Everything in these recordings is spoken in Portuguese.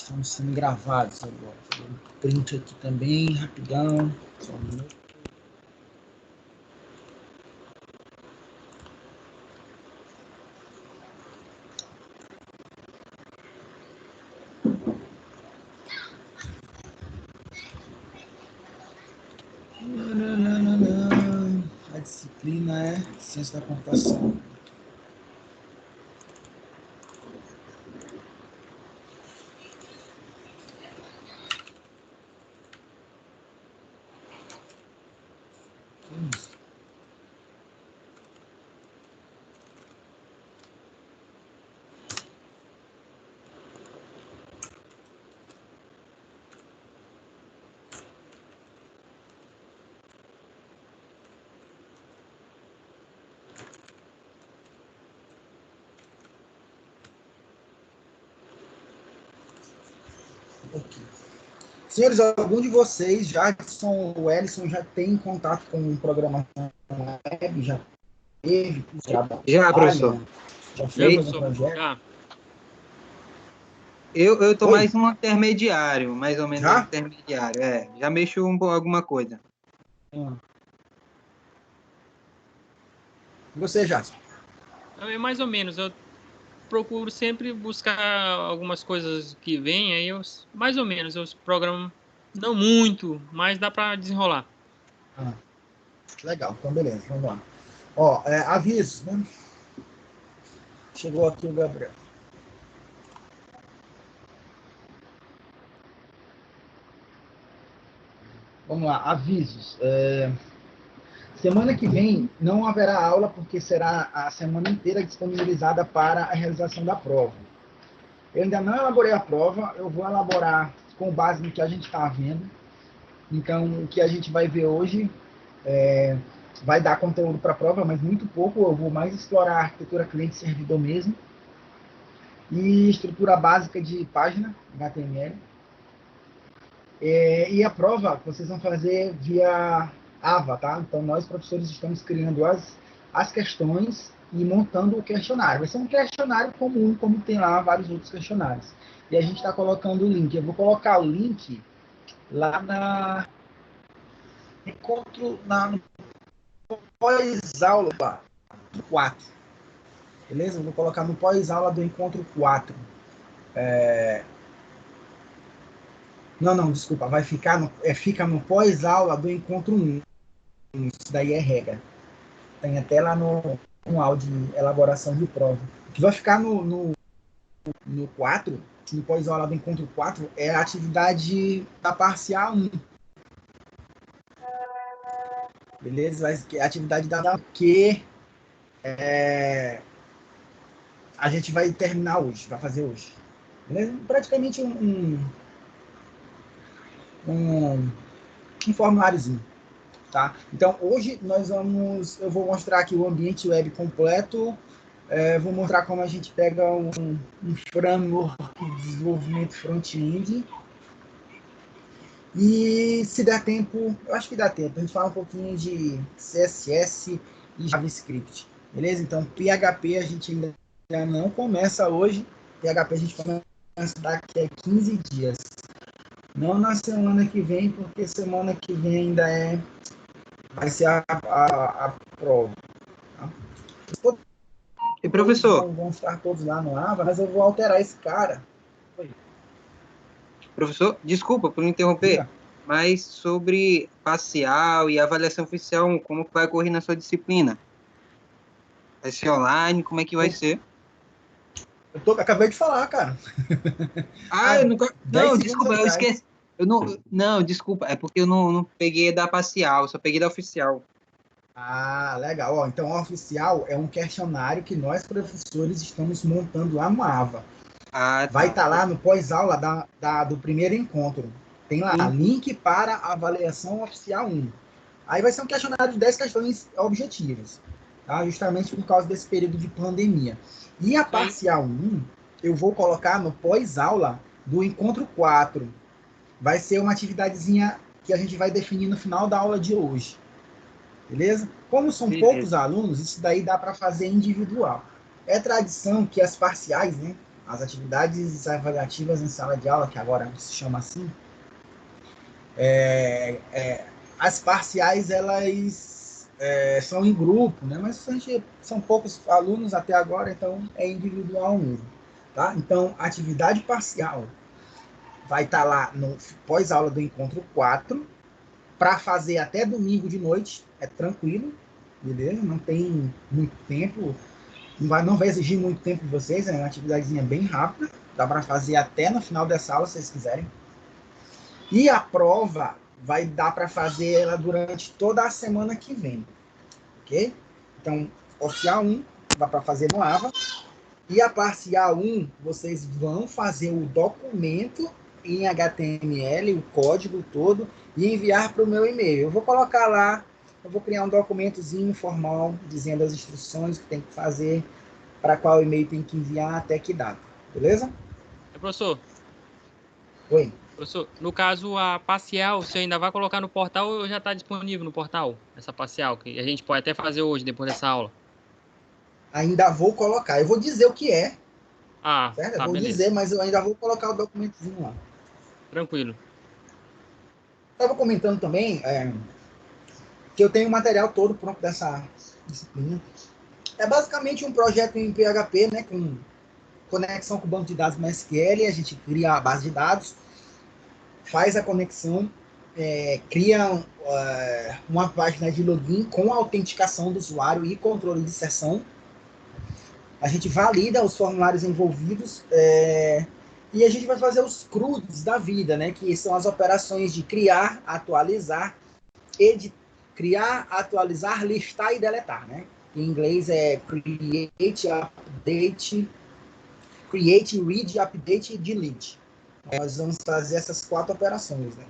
estamos sendo gravados agora. Vou dar um print aqui também, rapidão. Só um minuto. A disciplina é ciência da computação. Okay. Senhores, algum de vocês, o Ellison, já tem contato com programação web? Já teve? Já, professor. Já fez algum projeto? Já. Eu estou mais um intermediário, mais ou menos intermediário. Já mexo alguma coisa. Você, Jasper? Mais ou menos. Eu procuro sempre buscar algumas coisas que vêm, aí mais ou menos, eu programo, não muito, mas dá para desenrolar. Legal, então beleza, vamos lá. Ó, aviso, né? Chegou aqui o Gabriel. Vamos lá, avisos. Semana que vem não haverá aula, porque será a semana inteira disponibilizada para a realização da prova. Eu ainda não elaborei a prova, eu vou elaborar com base no que a gente está vendo. Então, o que a gente vai ver hoje vai dar conteúdo para a prova, mas muito pouco. Eu vou mais explorar a arquitetura cliente-servidor mesmo. E estrutura básica de página, HTML. E a prova vocês vão fazer via AVA, tá? Então, nós, professores, estamos criando as questões e montando o questionário. Vai ser um questionário comum, como tem lá vários outros questionários. E a gente está colocando o link. Eu vou colocar o link lá no pós-aula do 4. Beleza? Eu vou colocar no pós-aula do encontro 4. Não, desculpa. Vai ficar fica no pós-aula do encontro 1. Isso daí é regra. Tem até lá no áudio de elaboração de prova. O que vai ficar no 4, no pós-aula do encontro 4, é a atividade da parcial 1. Beleza? A atividade da que a gente vai terminar hoje, vai fazer hoje. Beleza? Praticamente um formuláriozinho. Tá? Então, hoje eu vou mostrar aqui o ambiente web completo, vou mostrar como a gente pega um framework de desenvolvimento front-end, e se der tempo, eu acho que dá tempo, a gente fala um pouquinho de CSS e JavaScript, beleza? Então, PHP a gente ainda não começa hoje, PHP a gente começa daqui a 15 dias. Não na semana que vem, porque semana que vem ainda vai ser a prova. Tá? E professor? Vão estar todos lá no AVA, mas eu vou alterar esse cara. Professor, desculpa por interromper, mas sobre parcial e avaliação oficial, como vai ocorrer na sua disciplina? Vai ser online? Como é que vai ser? Acabei de falar, cara. Não, desculpa, eu esqueci. Não, desculpa, é porque eu não peguei da parcial, só peguei da oficial. Legal. Ó, então, a oficial é um questionário que nós, professores, estamos montando lá no AVA. Vai estar lá no pós-aula do primeiro encontro. Tem lá link para a avaliação oficial 1. Aí vai ser um questionário de 10 questões objetivas, tá? Justamente por causa desse período de pandemia. E a parcial 1, eu vou colocar no pós-aula do encontro 4. Vai ser uma atividadezinha que a gente vai definir no final da aula de hoje. Beleza? Como são poucos alunos, isso daí dá para fazer individual. É tradição que as parciais, né, as atividades avaliativas em sala de aula, que agora se chama assim, as parciais, elas são em grupo, né? Mas são poucos alunos até agora, então é individual mesmo. Tá? Então, atividade parcial vai estar lá no pós-aula do encontro 4, para fazer até domingo de noite, é tranquilo, beleza? Não tem muito tempo, não vai exigir muito tempo de vocês, é uma atividadezinha bem rápida, dá para fazer até no final dessa aula, se vocês quiserem. E a prova vai dar para fazer ela durante toda a semana que vem, ok? Então, oficial 1 dá para fazer no AVA, e a parcial 1, vocês vão fazer o documento em HTML, o código todo, e enviar para o meu e-mail. Eu vou colocar lá, eu vou criar um documentozinho formal, dizendo as instruções que tem que fazer, para qual e-mail tem que enviar, até que data. Beleza? Professor. Oi. Professor, no caso, a parcial, você ainda vai colocar no portal ou já está disponível no portal? Essa parcial, que a gente pode até fazer hoje, depois dessa aula. Ainda vou colocar. Eu vou dizer o que é. Ah, certo? tá, Eu vou beleza. dizer, mas eu ainda vou colocar o documentozinho lá. Tranquilo. Estava comentando também que eu tenho o material todo pronto dessa disciplina. É basicamente um projeto em PHP, né, com conexão com o banco de dados MySQL. A gente cria a base de dados, faz a conexão, cria uma página de login com a autenticação do usuário e controle de sessão. A gente valida os formulários envolvidos e a gente vai fazer os CRUDs da vida, né, que são as operações de criar, atualizar, criar, atualizar, listar e deletar, né? Em inglês é create, update, read, update e delete. Nós vamos fazer essas 4 operações, né?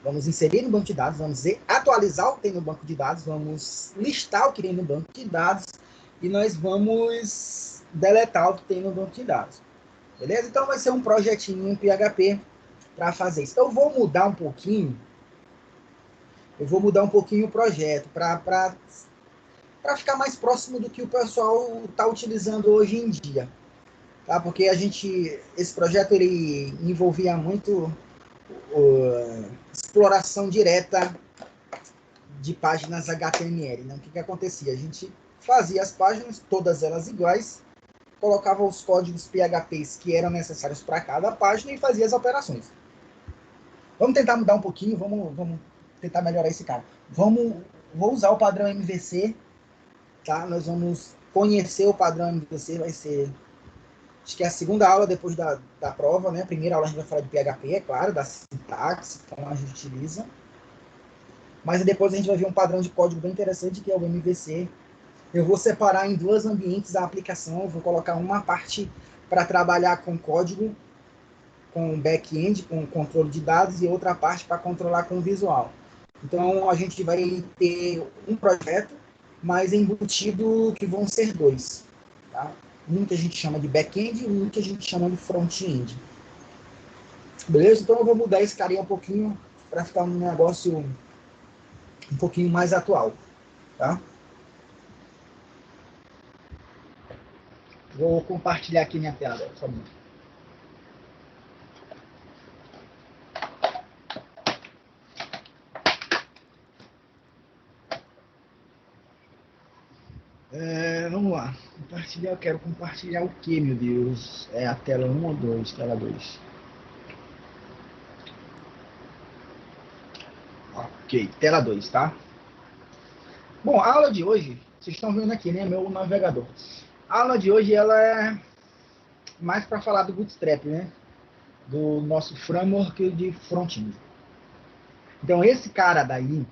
Vamos inserir no banco de dados, vamos atualizar o que tem no banco de dados, vamos listar o que tem no banco de dados e nós vamos deletar o que tem no banco de dados. Beleza? Então vai ser um projetinho em PHP para fazer isso. Eu vou mudar um pouquinho o projeto para ficar mais próximo do que o pessoal está utilizando hoje em dia. Tá? Porque esse projeto ele envolvia muito exploração direta de páginas HTML. Né? O que acontecia? A gente fazia as páginas, todas elas iguais, colocava os códigos PHPs que eram necessários para cada página e fazia as operações. Vamos tentar mudar um pouquinho, vamos tentar melhorar esse cara. Vou usar o padrão MVC, tá? Nós vamos conhecer o padrão MVC, vai ser, acho que é a segunda aula depois da prova, né? A primeira aula a gente vai falar de PHP, é claro, da sintaxe, como a gente utiliza. Mas depois a gente vai ver um padrão de código bem interessante, que é o MVC. Eu vou separar em 2 ambientes a aplicação, eu vou colocar uma parte para trabalhar com código, com back-end, com controle de dados, e outra parte para controlar com visual. Então, a gente vai ter um projeto, mas embutido que vão ser 2. Tá? Um que a gente chama de back-end e um que a gente chama de front-end. Beleza? Então, eu vou mudar esse carinha um pouquinho para ficar um negócio um pouquinho mais atual. Tá? Vou compartilhar aqui minha tela, por favor. Vamos lá. Compartilhar, eu quero compartilhar o que, meu Deus? É a tela 1 ou 2? Tela 2. Ok, tela 2, tá? Bom, a aula de hoje, vocês estão vendo aqui, né? Meu navegador. A aula de hoje, ela é mais para falar do Bootstrap, né? Do nosso framework de front-end. Então, esse cara daí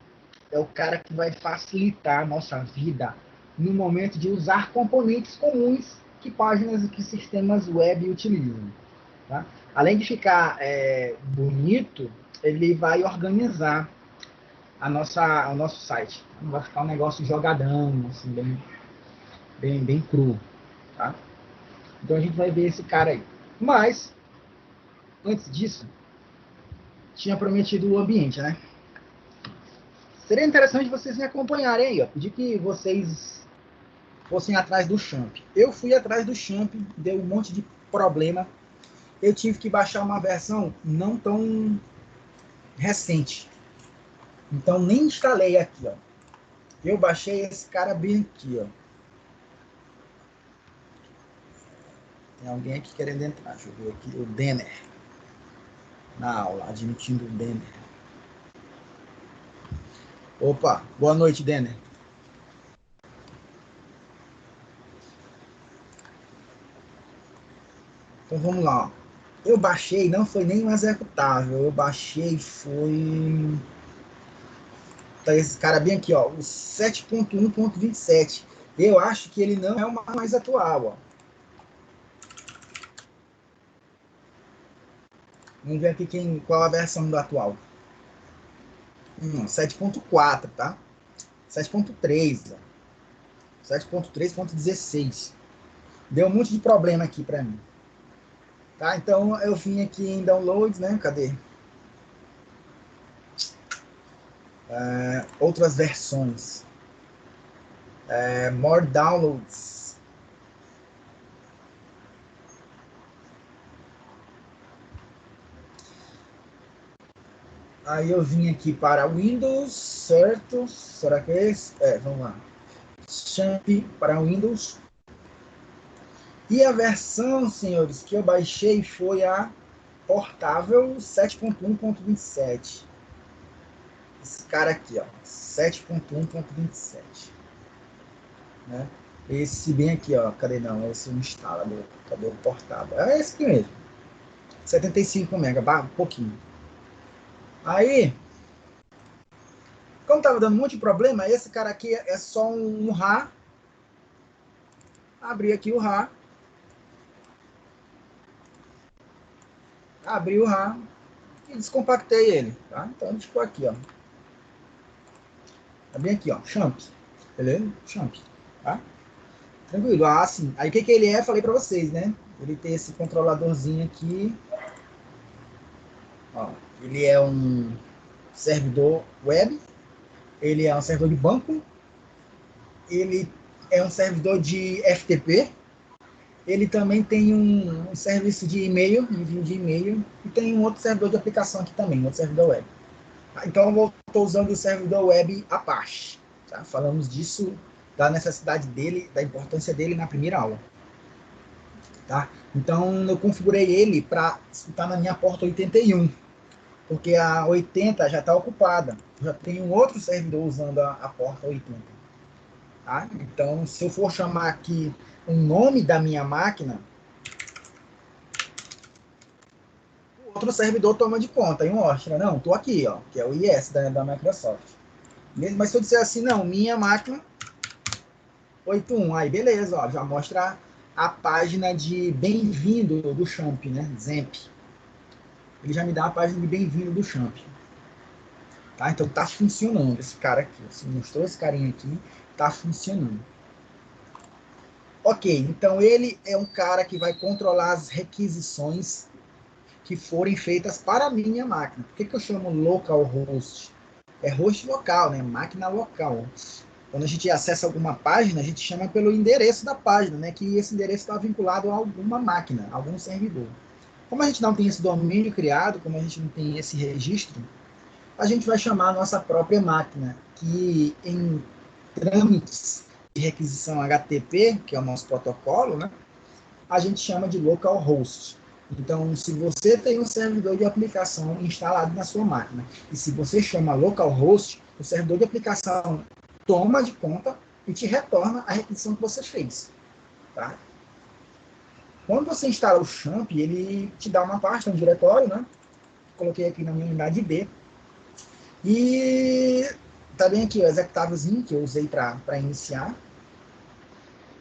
é o cara que vai facilitar a nossa vida no momento de usar componentes comuns que páginas e que sistemas web utilizam. Tá? Além de ficar bonito, ele vai organizar o nosso site. Não vai ficar um negócio jogadão, assim, bem cru. Tá? Então a gente vai ver esse cara aí. Mas, antes disso, tinha prometido o ambiente, né? Seria interessante vocês me acompanharem aí, ó. Pedir que vocês fossem atrás do Champ. Eu fui atrás do Champ, dei um monte de problema. Eu tive que baixar uma versão não tão recente. Então, nem instalei aqui, ó. Eu baixei esse cara bem aqui, ó. Tem alguém aqui querendo entrar. Deixa eu ver aqui. O Denner. Na aula, admitindo o Denner. Opa, boa noite, Denner. Então, vamos lá, ó. Eu baixei, não foi nem um executável. Eu baixei, foi... Tá esse cara bem aqui, ó. O 7.1.27. Eu acho que ele não é o mais atual, ó. Vamos ver aqui qual a versão do atual. 7.4, tá? 7.3, 7.3.16. Deu um monte de problema aqui para mim. Tá? Então, eu vim aqui em downloads, né? Cadê? Outras versões. More downloads. Aí eu vim aqui para Windows, certo? Será que é esse? Vamos lá. Champ para Windows. E a versão, senhores, que eu baixei foi a portável 7.1.27. Esse cara aqui, ó, 7.1.27. Né? Esse bem aqui, ó, cadê não? Esse não instala, cadê o portável? É esse aqui mesmo. 75 MB, um pouquinho. Aí, como tava dando um monte de problema, esse cara aqui é só um RAR. Abri aqui o RAR. Abri o RAR e descompactei ele, tá? Então ele ficou aqui, ó. Tá bem aqui, ó, Champ. Beleza? Champ, tá? Tranquilo. Ah, sim. Aí o que ele é? Falei pra vocês, né? Ele tem esse controladorzinho aqui. Ó, ele é um servidor web. Ele é um servidor de banco. Ele é um servidor de FTP. Ele também tem um serviço de e-mail, envio de e-mail. E tem um outro servidor de aplicação aqui também, outro servidor web. Então eu estou usando o servidor web Apache. Tá? Falamos disso, da necessidade dele, da importância dele na primeira aula. Tá? Então eu configurei ele para estar na minha porta 81, porque a 80 já está ocupada. Já tem um outro servidor usando a porta 80. Tá? Então, se eu for chamar aqui o nome da minha máquina, o outro servidor toma de conta e mostra, não, estou aqui, ó, que é o IS da Microsoft. Mas se eu disser assim, não, minha máquina 81, aí beleza, ó, já mostra a página de bem-vindo do Champ, né? Zemp. Ele já me dá a página de bem-vindo do Champ. Tá? Então tá funcionando esse cara aqui. Você mostrou esse carinha aqui, tá funcionando. Ok, então ele é um cara que vai controlar as requisições que forem feitas para a minha máquina. Por que eu chamo localhost? É host local, né? Máquina local. Quando a gente acessa alguma página, a gente chama pelo endereço da página, né? Que esse endereço está vinculado a alguma máquina, a algum servidor. Como a gente não tem esse domínio criado, como a gente não tem esse registro, a gente vai chamar a nossa própria máquina, que em trâmites de requisição HTTP, que é o nosso protocolo, né? A gente chama de localhost. Então, se você tem um servidor de aplicação instalado na sua máquina, e se você chama localhost, o servidor de aplicação toma de conta e te retorna a requisição que você fez. Tá? Quando você instala o Champ, ele te dá uma pasta, um diretório, né? Coloquei aqui na minha unidade B. E tá bem aqui o executávelzinho que eu usei para iniciar.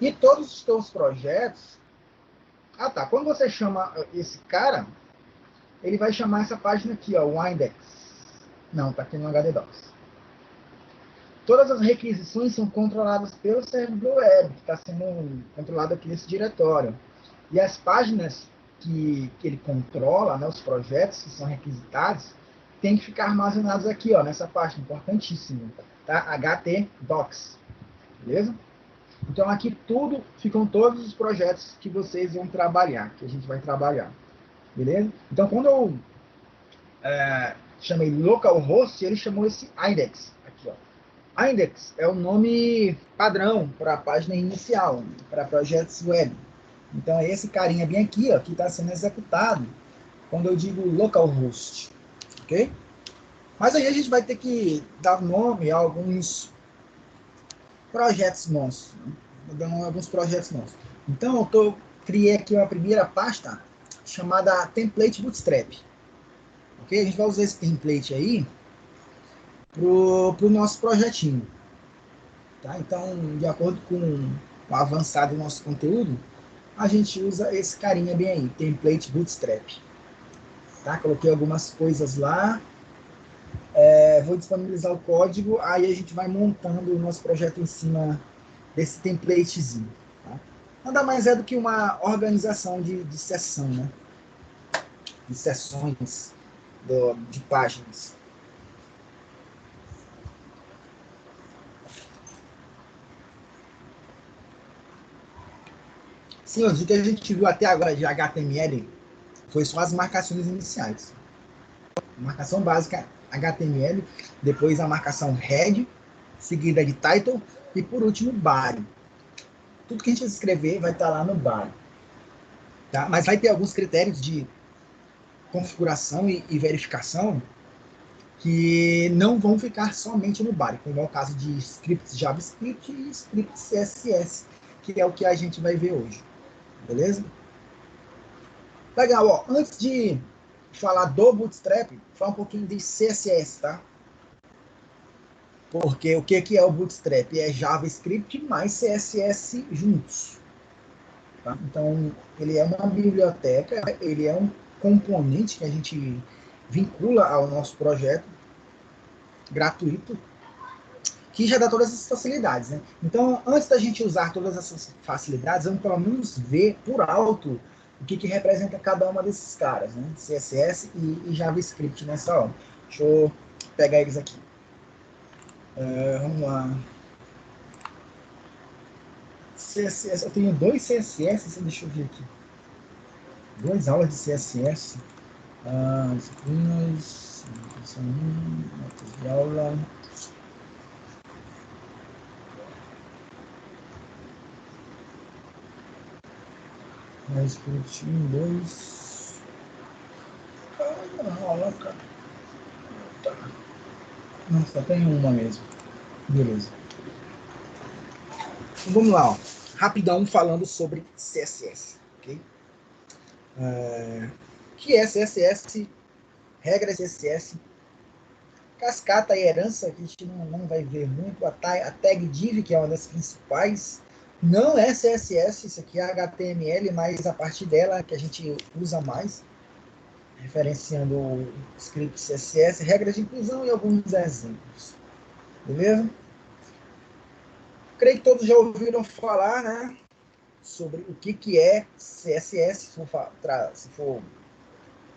E todos os seus projetos... Ah, tá. Quando você chama esse cara, ele vai chamar essa página aqui, ó, o index. Não, tá aqui no HDDocs. Todas as requisições são controladas pelo servidor web, que está sendo controlado aqui nesse diretório. E as páginas que ele controla, né, os projetos que são requisitados, tem que ficar armazenados aqui, ó, nessa página, importantíssimo, tá? HTDocs, beleza? Então, aqui tudo, ficam todos os projetos que vocês vão trabalhar, que a gente vai trabalhar. Beleza? Então, quando eu chamei localhost, ele chamou esse index. Aqui, ó. Index é o nome padrão para a página inicial, para projetos web. Então, é esse carinha bem aqui, ó, que está sendo executado quando eu digo localhost. Ok? Mas aí a gente vai ter que dar nome a alguns projetos nossos. Né? Dando alguns projetos nossos. Então, eu criei aqui uma primeira pasta chamada Template Bootstrap. Ok? A gente vai usar esse template aí pro nosso projetinho. Tá? Então, de acordo com o avançado do nosso conteúdo, a gente usa esse carinha bem aí, Template Bootstrap. Tá? Coloquei algumas coisas lá. Vou disponibilizar o código, aí a gente vai montando o nosso projeto em cima desse templatezinho. Tá? Nada mais é do que uma organização de sessão, né? De sessões de páginas. Sim, o que a gente viu até agora de HTML foi só as marcações iniciais. Marcação básica HTML, depois a marcação head, seguida de title e por último body. Tudo que a gente escrever vai estar lá no body. Tá? Mas vai ter alguns critérios de configuração e verificação que não vão ficar somente no body, como é o caso de scripts JavaScript e scripts CSS, que é o que a gente vai ver hoje. Beleza? Legal, ó. Antes de falar do Bootstrap, falar um pouquinho de CSS, tá? Porque o que é o Bootstrap? É JavaScript mais CSS juntos. Tá? Então, ele é uma biblioteca, ele é um componente que a gente vincula ao nosso projeto, gratuito, que já dá todas essas facilidades. Né? Então, antes da gente usar todas essas facilidades, vamos pelo menos ver por alto o que representa cada uma desses caras, né? CSS e JavaScript nessa hora. Deixa eu pegar eles aqui. Vamos lá. CSS, eu tenho 2 CSS, deixa eu ver aqui. 2 aulas de CSS. Disciplinas, notas de aula. JavaScript 2. Aula, cara. Tá. Não, só tem uma mesmo. Beleza. Então, vamos lá, ó. Rapidão falando sobre CSS. Ok? Que é CSS, regras CSS, cascata e herança, que a gente não vai ver muito, a tag div, que é uma das principais, não é CSS, isso aqui é HTML, mas a partir dela que a gente usa mais, referenciando o script CSS, regras de inclusão e alguns exemplos. Beleza? Creio que todos já ouviram falar, né, sobre o que é CSS, se for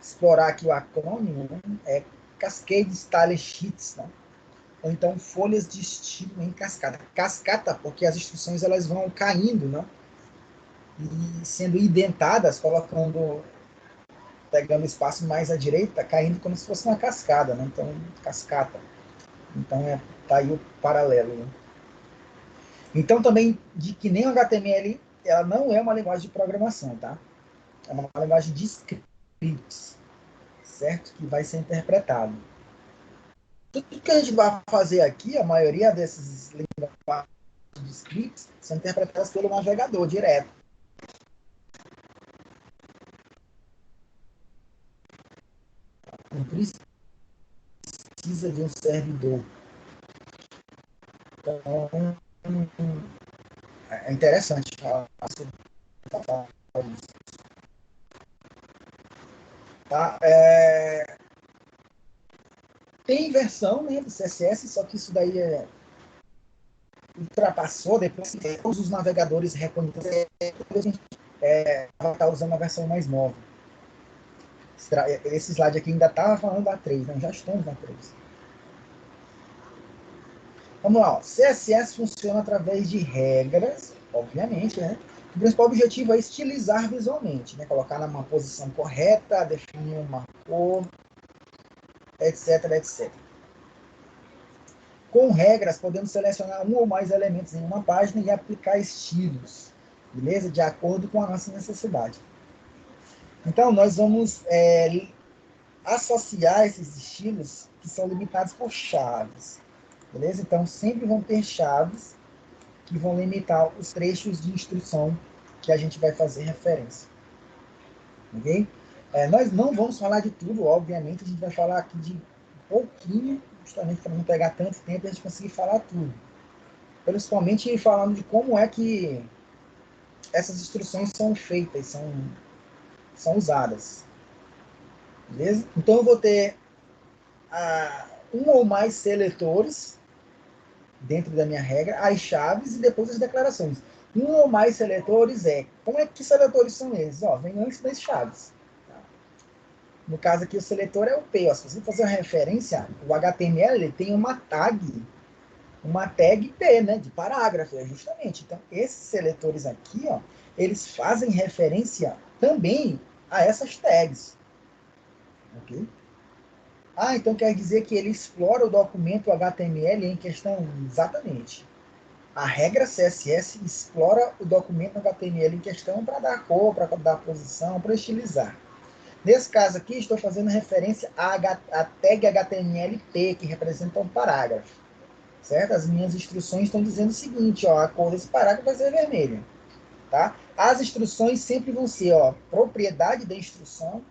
explorar aqui o acrônimo, né, é Cascade Style Sheets, né? Ou então folhas de estilo em cascata. Cascata, porque as instruções elas vão caindo, né? E sendo indentadas, pegando espaço mais à direita, caindo como se fosse uma cascada, né? Então, cascata. Então, tá aí o paralelo, né? Então, também, de que nem o HTML, ela não é uma linguagem de programação, tá? É uma linguagem de scripts, certo? Que vai ser interpretado. Tudo que a gente vai fazer aqui, a maioria desses linguagens de scripts são interpretadas pelo navegador direto. Não precisa de um servidor. Então, é interessante falar sobre isso. Tá? Tem versão, né, do CSS, só que isso daí ultrapassou depois que todos os navegadores reconhecem. A gente vai estar usando a versão mais nova. Esse slide aqui ainda estava falando da 3, né? Já estamos na 3. Vamos lá, ó. CSS funciona através de regras, obviamente, né? O principal objetivo é estilizar visualmente, né? Colocar numa posição correta, definir uma cor, etc, etc. Com regras, podemos selecionar um ou mais elementos em uma página e aplicar estilos, beleza? De acordo com a nossa necessidade. Então, nós vamos associar esses estilos que são limitados por chaves, beleza? Então, sempre vão ter chaves que vão limitar os trechos de instrução que a gente vai fazer referência. Ok? Nós não vamos falar de tudo, obviamente, a gente vai falar aqui de pouquinho, justamente para não pegar tanto tempo e a gente conseguir falar tudo. Principalmente falando de como é que essas instruções são feitas, são usadas. Beleza? Então eu vou ter um ou mais seletores dentro da minha regra, as chaves e depois as declarações. Um ou mais seletores como é que seletores são esses? Vem antes das chaves. No caso aqui, o seletor é o P. Se você fazer uma referência, o HTML ele tem uma tag P, né, de parágrafo, justamente. Então, esses seletores aqui, eles fazem referência também a essas tags. Ok? Então quer dizer que ele explora o documento HTML em questão? Exatamente. A regra CSS explora o documento HTML em questão para dar cor, para dar posição, para estilizar. Nesse caso aqui, estou fazendo referência à tag HTML-P, que representa um parágrafo. Certo? As minhas instruções estão dizendo o seguinte, a cor desse parágrafo vai ser vermelha. Tá? As instruções sempre vão ser, propriedade da instrução,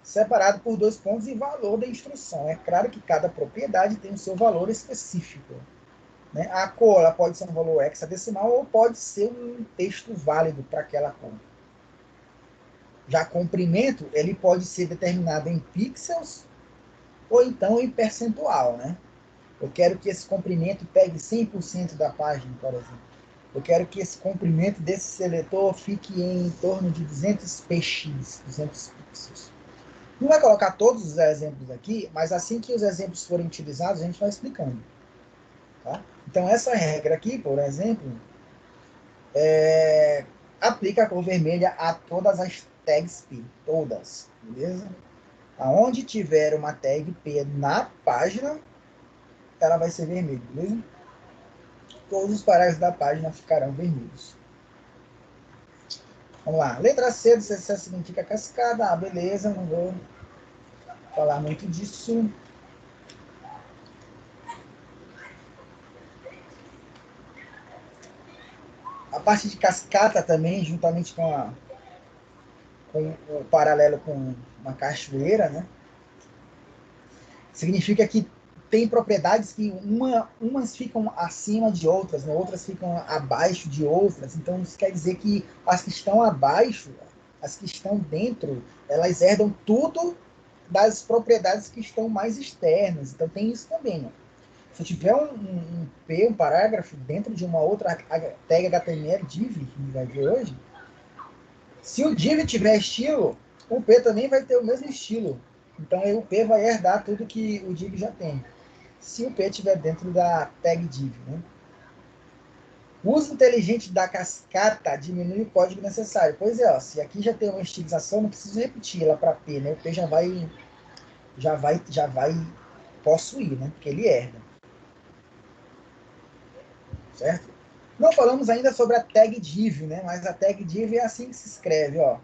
separado por 2 pontos e valor da instrução. É claro que cada propriedade tem o seu valor específico. Né? A cor ela pode ser um valor hexadecimal ou pode ser um texto válido para aquela cor. Já comprimento, ele pode ser determinado em pixels ou então em percentual, né? Eu quero que esse comprimento pegue 100% da página, por exemplo. Eu quero que esse comprimento desse seletor fique em torno de 200 px, 200 pixels. Não vai colocar todos os exemplos aqui, mas assim que os exemplos forem utilizados, a gente vai explicando. Tá? Então, essa regra aqui, por exemplo, aplica a cor vermelha a todas as tags P, todas, beleza? Aonde tiver uma tag P na página, ela vai ser vermelha, beleza? Todos os parágrafos da página ficarão vermelhos. Vamos lá. Letra C do CSS significa cascada. Beleza, não vou falar muito disso. A parte de cascata também, juntamente com o paralelo com uma cachoeira, né? Significa que tem propriedades que umas ficam acima de outras, né? Outras ficam abaixo de outras. Então, isso quer dizer que as que estão abaixo, as que estão dentro, elas herdam tudo das propriedades que estão mais externas. Então, tem isso também. Se eu tiver um parágrafo dentro de uma outra tag HTML, div, que vai ver hoje, se o div tiver estilo, o P também vai ter o mesmo estilo. Então, aí o P vai herdar tudo que o div já tem. Se o P estiver dentro da tag div, né? O uso inteligente da cascata diminui o código necessário. Pois é, se aqui já tem uma estilização, não preciso repetir ela para P, né? O P já vai possuir, né? Porque ele herda. Certo? Não falamos ainda sobre a tag div, né? Mas a tag div é assim que se escreve, ó.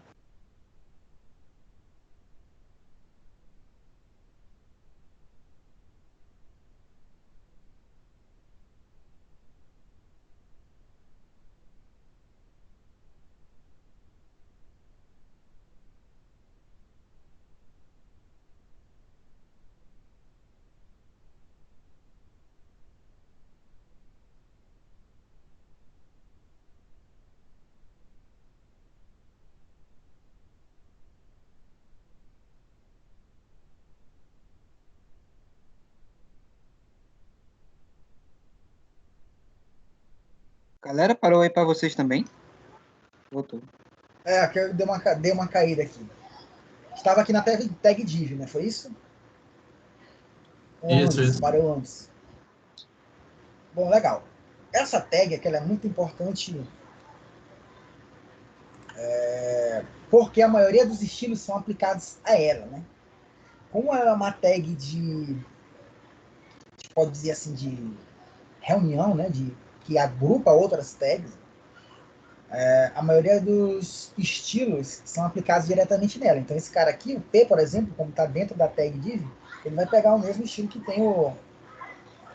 Galera, parou aí para vocês também? Voltou. Aqui deu uma caída aqui. Estava aqui na tag div, né? Foi isso? Isso. Parou antes. Bom, legal. Essa tag aqui, ela é muito importante porque a maioria dos estilos são aplicados a ela, né? Como ela é uma tag de pode dizer assim, de reunião, né? Que agrupa outras tags, a maioria dos estilos são aplicados diretamente nela. Então, esse cara aqui, o P, por exemplo, como está dentro da tag div, ele vai pegar o mesmo estilo que tem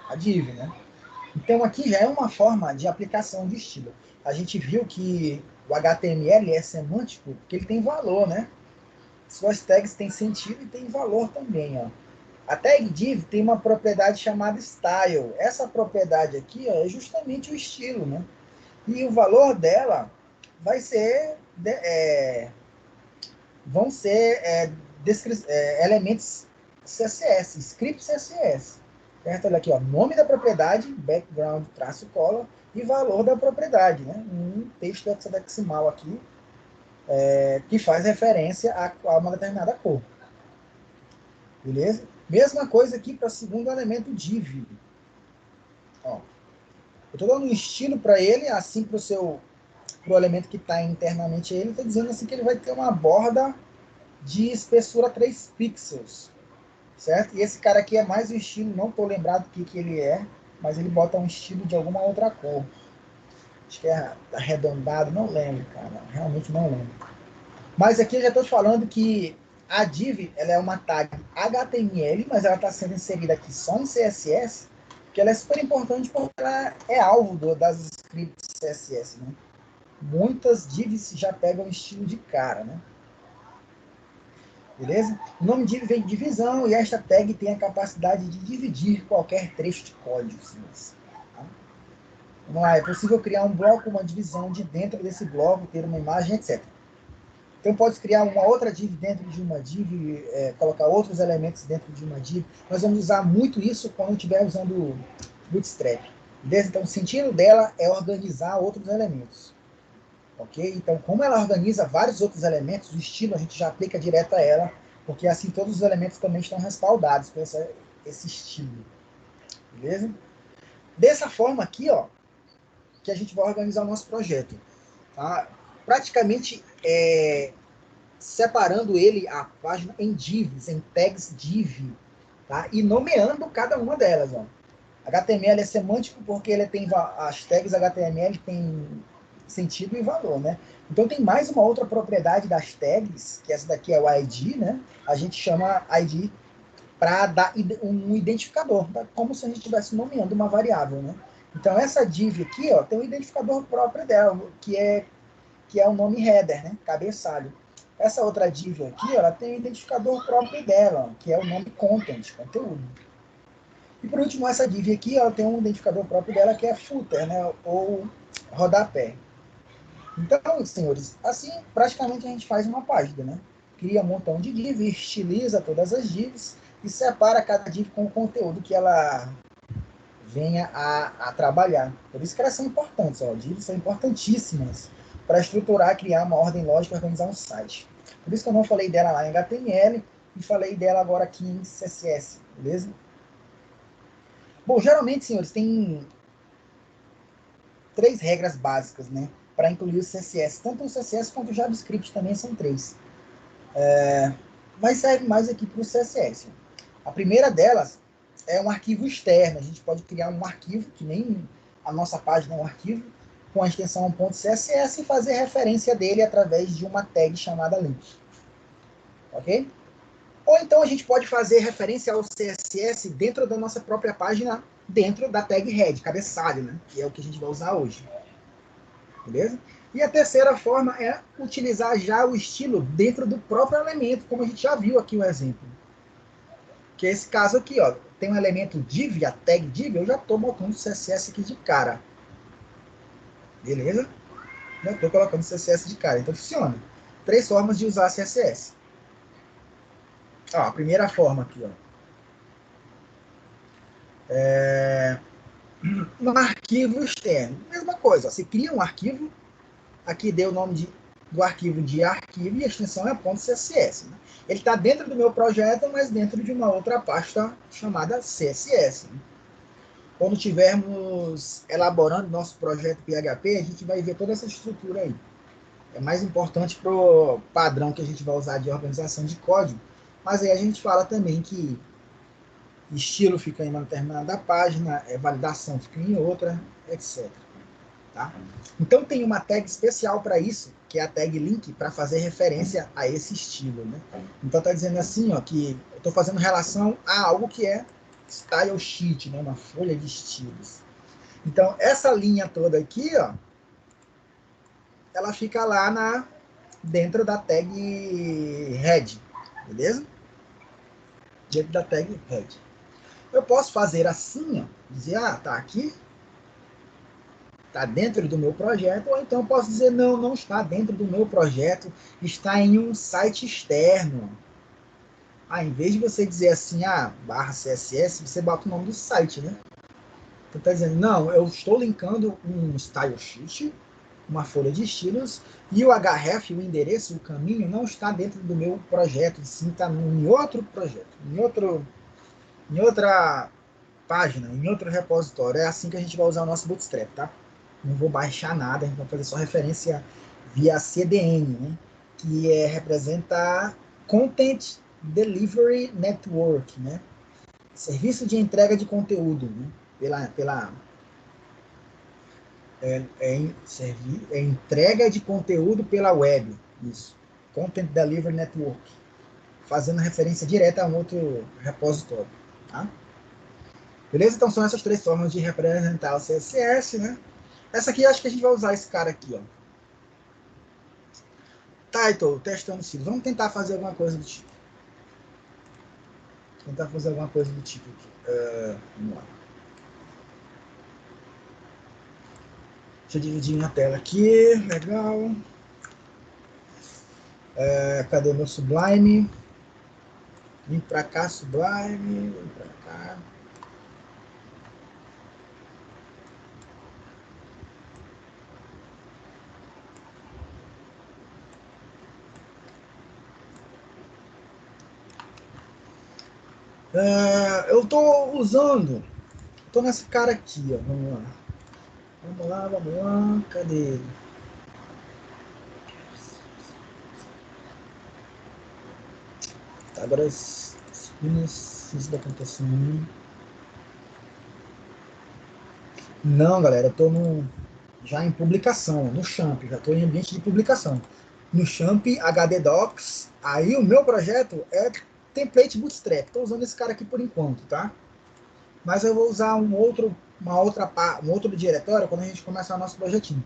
a div, né? Então, aqui já é uma forma de aplicação de estilo. A gente viu que o HTML é semântico porque ele tem valor, né? Suas tags têm sentido e têm valor também, ó. A tag div tem uma propriedade chamada style. Essa propriedade aqui, ó, é justamente o estilo, né? E o valor dela vai ser vão ser elementos CSS, script CSS. Certo? Olha aqui, ó, nome da propriedade, background, traço, color, e valor da propriedade, né? Um texto hexadecimal aqui, que faz referência a uma determinada cor. Beleza? Mesma coisa aqui para o segundo elemento div. Ó, eu estou dando um estilo para ele, assim para o elemento que está internamente ele, estou dizendo assim que ele vai ter uma borda de espessura 3 pixels. Certo? E esse cara aqui é mais um estilo, não estou lembrado do que ele é, mas ele bota um estilo de alguma outra cor. Acho que é arredondado, não lembro, cara. Realmente não lembro. Mas aqui eu já estou falando que a div ela é uma tag HTML, mas ela está sendo inserida aqui só em CSS, que ela é super importante porque ela é alvo das scripts CSS. Né? Muitas divs já pegam estilo de cara, né? Beleza? O nome div vem de divisão e esta tag tem a capacidade de dividir qualquer trecho de código. Tá? Vamos lá, é possível criar um bloco, uma divisão de dentro desse bloco, ter uma imagem, etc. Então, pode criar uma outra div dentro de uma div, colocar outros elementos dentro de uma div. Nós vamos usar muito isso quando estiver usando Bootstrap. Beleza? Então, o sentido dela é organizar outros elementos. Ok? Então, como ela organiza vários outros elementos, o estilo a gente já aplica direto a ela, porque assim todos os elementos também estão respaldados por esse estilo. Beleza? Dessa forma aqui, ó, que a gente vai organizar o nosso projeto. Tá? Praticamente separando ele, a página, em divs, em tags div, tá? E nomeando cada uma delas. Ó. HTML é semântico porque ele tem as tags HTML tem sentido e valor, né? Então tem mais uma outra propriedade das tags, que essa daqui é o ID, né? A gente chama ID para dar um identificador, tá? Como se a gente estivesse nomeando uma variável, né? Então essa div aqui, ó, tem um identificador próprio dela, que é o nome header, né? Cabeçalho. Essa outra div aqui, ela tem um identificador próprio dela, que é o nome content, conteúdo. E por último, essa div aqui, ela tem um identificador próprio dela, que é footer, né? Ou rodapé. Então, senhores, assim praticamente a gente faz uma página, né? Cria um montão de div, estiliza todas as divs e separa cada div com o conteúdo que ela venha a trabalhar. Por isso que elas são importantes, ó. Divs são importantíssimas para estruturar, criar uma ordem lógica e organizar um site. Por isso que eu não falei dela lá em HTML e falei dela agora aqui em CSS, beleza? Bom, geralmente, senhores, tem 3 regras básicas, né? Para incluir o CSS. Tanto o CSS quanto o JavaScript também são 3. Mas serve mais aqui para o CSS. A primeira delas é um arquivo externo. A gente pode criar um arquivo, que nem a nossa página é um arquivo, com a extensão .css e fazer referência dele através de uma tag chamada link. Ok? Ou então a gente pode fazer referência ao CSS dentro da nossa própria página, dentro da tag head, cabeçalho, né? Que é o que a gente vai usar hoje. Beleza? E a terceira forma é utilizar já o estilo dentro do próprio elemento, como a gente já viu aqui o exemplo. Que é esse caso aqui, ó. Tem um elemento div, a tag div, eu já estou botando CSS aqui de cara. Beleza? Já estou colocando CSS de cara. Então funciona. 3 formas de usar CSS. Ó, a primeira forma aqui, ó. Um arquivo externo. Mesma coisa, ó. Você cria um arquivo, aqui deu o nome do arquivo de arquivo e a extensão é .css. Né? Ele está dentro do meu projeto, mas dentro de uma outra pasta chamada CSS. Né? quando tivermos elaborando nosso projeto PHP, a gente vai ver toda essa estrutura aí. É mais importante para o padrão que a gente vai usar de organização de código, mas aí a gente fala também que estilo fica em uma determinada página, validação fica em outra, etc. Tá? Então tem uma tag especial para isso, que é a tag link, para fazer referência a esse estilo. Né? Então está dizendo assim, ó, que eu estou fazendo relação a algo que é style sheet, né? Uma folha de estilos. Então essa linha toda aqui, ó, ela fica lá dentro da tag head, beleza? Dentro da tag head. Eu posso fazer assim, ó, dizer, tá aqui, está dentro do meu projeto, ou então eu posso dizer, não, não está dentro do meu projeto, está em um site externo. Em vez de você dizer assim, barra CSS, você bota o nome do site, né? Então está dizendo, não, eu estou linkando um style sheet, uma folha de estilos, e o href, o endereço, o caminho, não está dentro do meu projeto, sim está em outro projeto, em outra página, em outro repositório. É assim que a gente vai usar o nosso Bootstrap, tá? Não vou baixar nada, a gente vai fazer só referência via CDN, né? Que representa Content Delivery Network, né? Serviço de entrega de conteúdo, né? Entrega de conteúdo pela web, isso. Content Delivery Network, fazendo referência direta a um outro repositório, tá? Beleza? Então são essas três formas de representar o CSS, né? Essa aqui, acho que a gente vai usar esse cara aqui, ó. Title, testando estilos. Vamos tentar fazer alguma coisa do tipo. Vamos lá. Deixa eu dividir minha tela aqui. Legal. Cadê meu Sublime? Vim pra cá, Sublime. Vim pra cá. Eu tô usando. Tô nesse cara aqui, ó. Vamos lá. Cadê ele? Agora as minas da computação. Não, galera, eu tô já em publicação, no Champ, já estou em ambiente de publicação. No Champ, HD Docs, aí o meu projeto é template Bootstrap. Estou usando esse cara aqui por enquanto, tá? Mas eu vou usar um outro diretório quando a gente começar o nosso projetinho.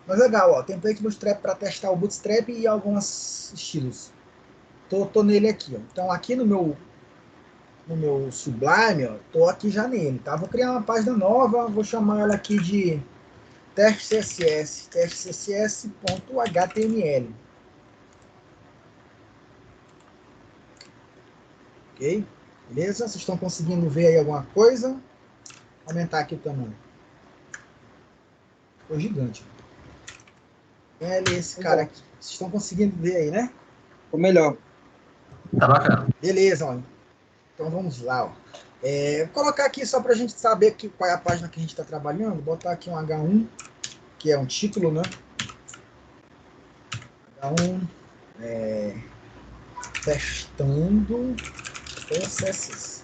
Mas legal, ó, template Bootstrap para testar o Bootstrap e alguns estilos. Tô nele aqui, ó. Então aqui no meu Sublime, ó, tô aqui já nele, tá? Vou criar uma página nova, vou chamar ela aqui de teste CSS.html. Ok? Beleza? Vocês estão conseguindo ver aí alguma coisa? Vou aumentar aqui o tamanho. Ficou gigante. Esse cara aqui. Vocês estão conseguindo ver aí, né? Ficou melhor. Tá bacana. Beleza, ó. Então vamos lá, ó. Vou colocar aqui só para a gente saber qual é a página que a gente está trabalhando. Vou botar aqui um H1, que é um título, né? H1 testando CSS.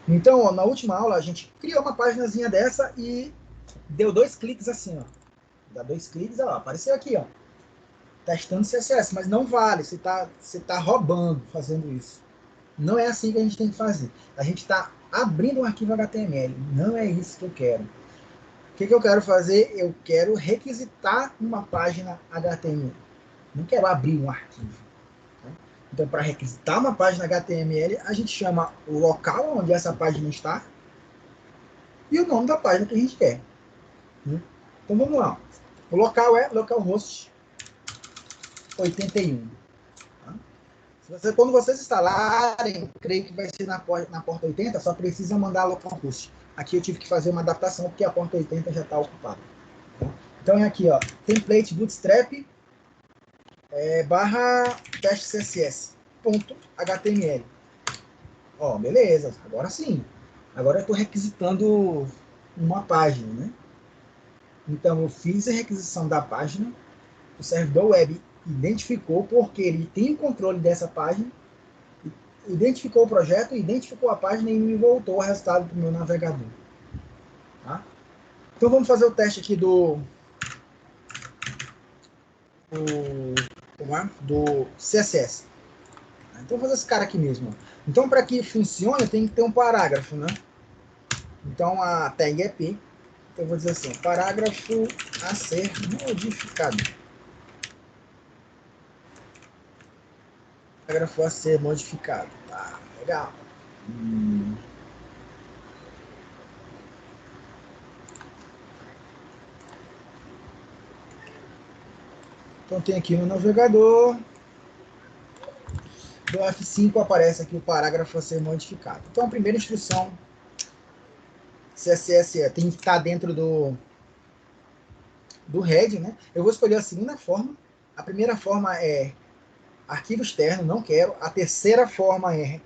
Então, ó, na última aula a gente criou uma páginazinha dessa e deu 2 cliques assim, ó. Dá 2 cliques, ó, apareceu aqui, ó. Testando CSS, mas não vale, você tá roubando fazendo isso. Não é assim que a gente tem que fazer. A gente está abrindo um arquivo HTML. Não é isso que eu quero. O que eu quero fazer? Eu quero requisitar uma página HTML. Não quero abrir um arquivo. Então, para requisitar uma página HTML, a gente chama o local onde essa página está e o nome da página que a gente quer. Então, vamos lá. O local é localhost 81. Quando vocês instalarem, creio que vai ser na porta 80, só precisa mandar localhost. Aqui eu tive que fazer uma adaptação, porque a porta 80 já está ocupada. Então, é aqui, ó, template bootstrap barra teste CSS.html. Ó, beleza, agora sim. Agora eu estou requisitando uma página, né? Então eu fiz a requisição da página, o servidor web identificou porque ele tem o controle dessa página, identificou o projeto, identificou a página e me voltou o resultado para o meu navegador. Tá? Então vamos fazer o teste aqui do CSS. Então vou fazer esse cara aqui mesmo. Então para que funcione tem que ter um parágrafo, né? Então a tag é P. Então eu vou dizer assim, parágrafo a ser modificado. Parágrafo a ser modificado. Tá, legal. Então tem aqui no navegador. Do F5 aparece aqui o parágrafo a ser modificado. Então a primeira instrução CSS tem que estar dentro do head, né? Eu vou escolher a segunda forma. A primeira forma é arquivo externo, não quero. A terceira forma é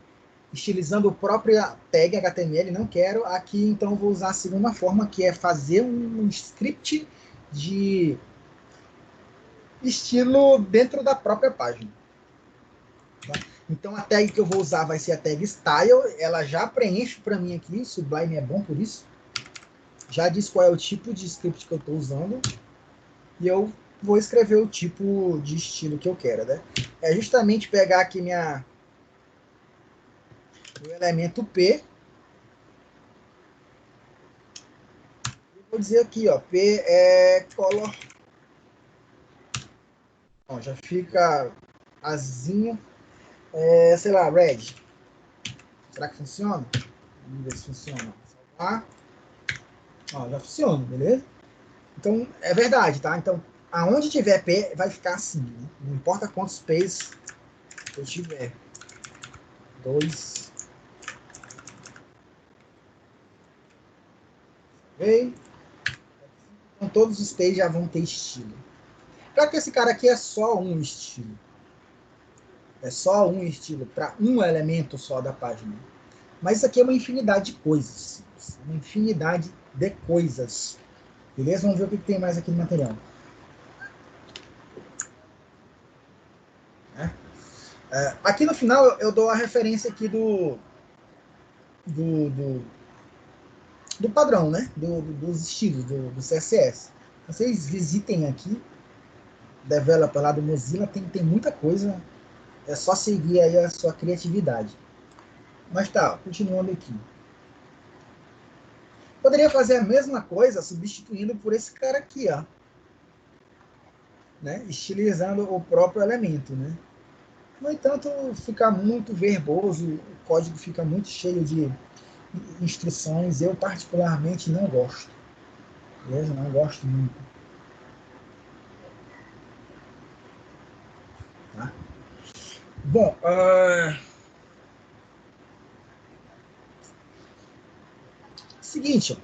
estilizando o próprio tag HTML, não quero. Aqui, então, vou usar a segunda forma, que é fazer um script de estilo dentro da própria página. Tá? Então, a tag que eu vou usar vai ser a tag style. Ela já preenche para mim aqui. Sublime é bom por isso. Já diz qual é o tipo de script que eu estou usando. E eu vou escrever o tipo de estilo que eu quero, né? É justamente pegar aqui o elemento P. Vou dizer aqui, ó, P é color. Bom, já fica azinho. Sei lá, red. Será que funciona? Vamos ver se funciona. Salvar. Ó, já funciona, beleza? Então, é verdade, tá? Então, aonde tiver P, vai ficar assim, né? Não importa quantos P's eu tiver. 2. Ok? Então, todos os P's já vão ter estilo. Claro que esse cara aqui é só um estilo. É só um estilo, para um elemento só da página. Mas isso aqui é uma infinidade de coisas. Uma infinidade de coisas. Beleza? Vamos ver o que tem mais aqui no material. Aqui no final eu dou a referência aqui do padrão, né? Dos estilos, do CSS. Vocês visitem aqui, developer lá do Mozilla, tem muita coisa. É só seguir aí a sua criatividade. Mas tá, continuando aqui. Poderia fazer a mesma coisa substituindo por esse cara aqui, ó. Né? Estilizando o próprio elemento, né? No entanto, fica muito verboso, o código fica muito cheio de instruções. Eu particularmente não gosto. Beleza? Não gosto muito. Tá? Bom, seguinte,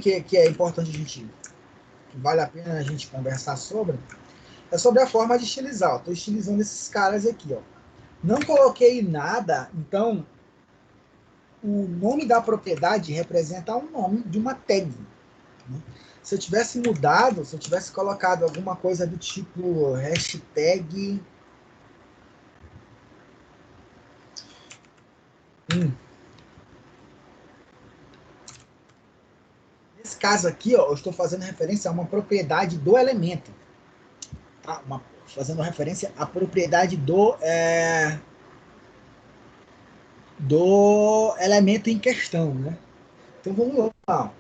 que é importante a gente, que vale a pena a gente conversar sobre, é sobre a forma de estilizar. Estou estilizando esses caras aqui, ó. Não coloquei nada, então o nome da propriedade representa o nome de uma tag. Né? Se eu tivesse mudado, se eu tivesse colocado alguma coisa do tipo hashtag nesse caso aqui, ó, eu estou fazendo referência a uma propriedade do elemento. Tá? Fazendo referência à propriedade do elemento em questão. Né? Então vamos lá.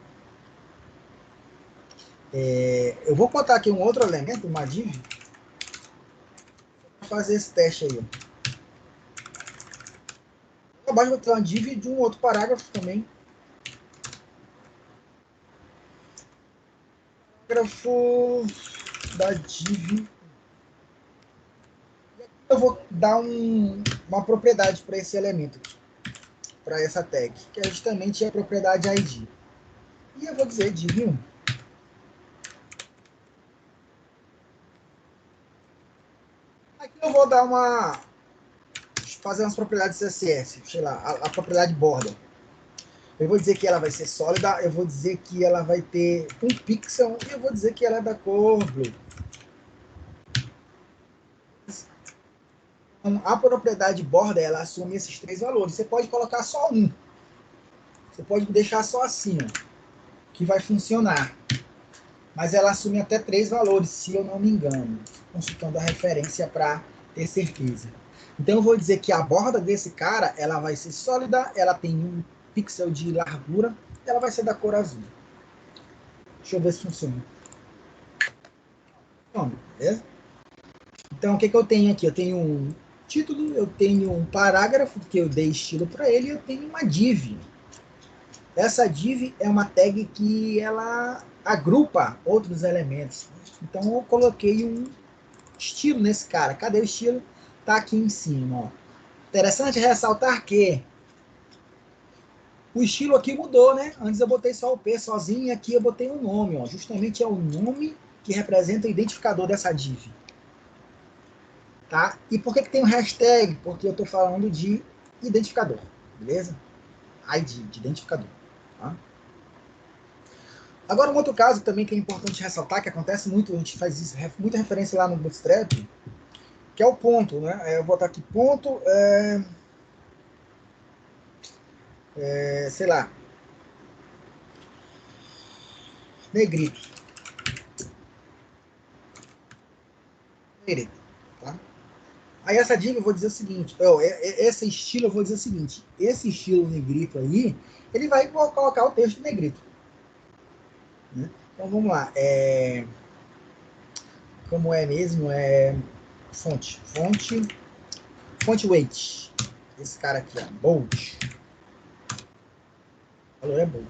Eu vou botar aqui um outro elemento, uma div, para fazer esse teste aí. Abaixo vou ter uma div de um outro parágrafo também. Parágrafo da div. E aqui eu vou dar uma propriedade para esse elemento, para essa tag, que é justamente a propriedade ID. E eu vou dizer div 1. Eu vou dar fazer umas propriedades CSS, sei lá, a propriedade borda. Eu vou dizer que ela vai ser sólida, eu vou dizer que ela vai ter um pixel e eu vou dizer que ela é da cor blue. Então, a propriedade borda, ela assume esses 3 valores. Você pode colocar só um. Você pode deixar só assim, ó, que vai funcionar. Mas ela assume até 3 valores, se eu não me engano, consultando a referência para ter certeza. Então eu vou dizer que a borda desse cara, ela vai ser sólida, ela tem um pixel de largura, ela vai ser da cor azul. Deixa eu ver se funciona. Bom, beleza? Então o que eu tenho aqui? Eu tenho um título, eu tenho um parágrafo, que eu dei estilo para ele, e eu tenho uma div. Essa div é uma tag que ela agrupa outros elementos. Então eu coloquei um estilo nesse cara. Cadê o estilo? Tá aqui em cima. Ó. Interessante ressaltar que o estilo aqui mudou, né? Antes eu botei só o P sozinho e aqui eu botei um nome. Ó. Justamente é o nome que representa o identificador dessa div. Tá? E por que tem um hashtag? Porque eu estou falando de identificador. Beleza? ID, de identificador. Tá? Agora, um outro caso também que é importante ressaltar, que acontece muito, a gente faz isso, muita referência lá no Bootstrap, que é o ponto, né? Eu vou botar aqui ponto, sei lá, negrito. Negrito, tá? Aí essa dica eu vou dizer o seguinte, esse estilo eu vou dizer o seguinte, esse estilo negrito aí, ele vai colocar o texto negrito. Né? Então vamos lá, como é mesmo? Fonte weight. Esse cara aqui, ó, bold. O valor é bold.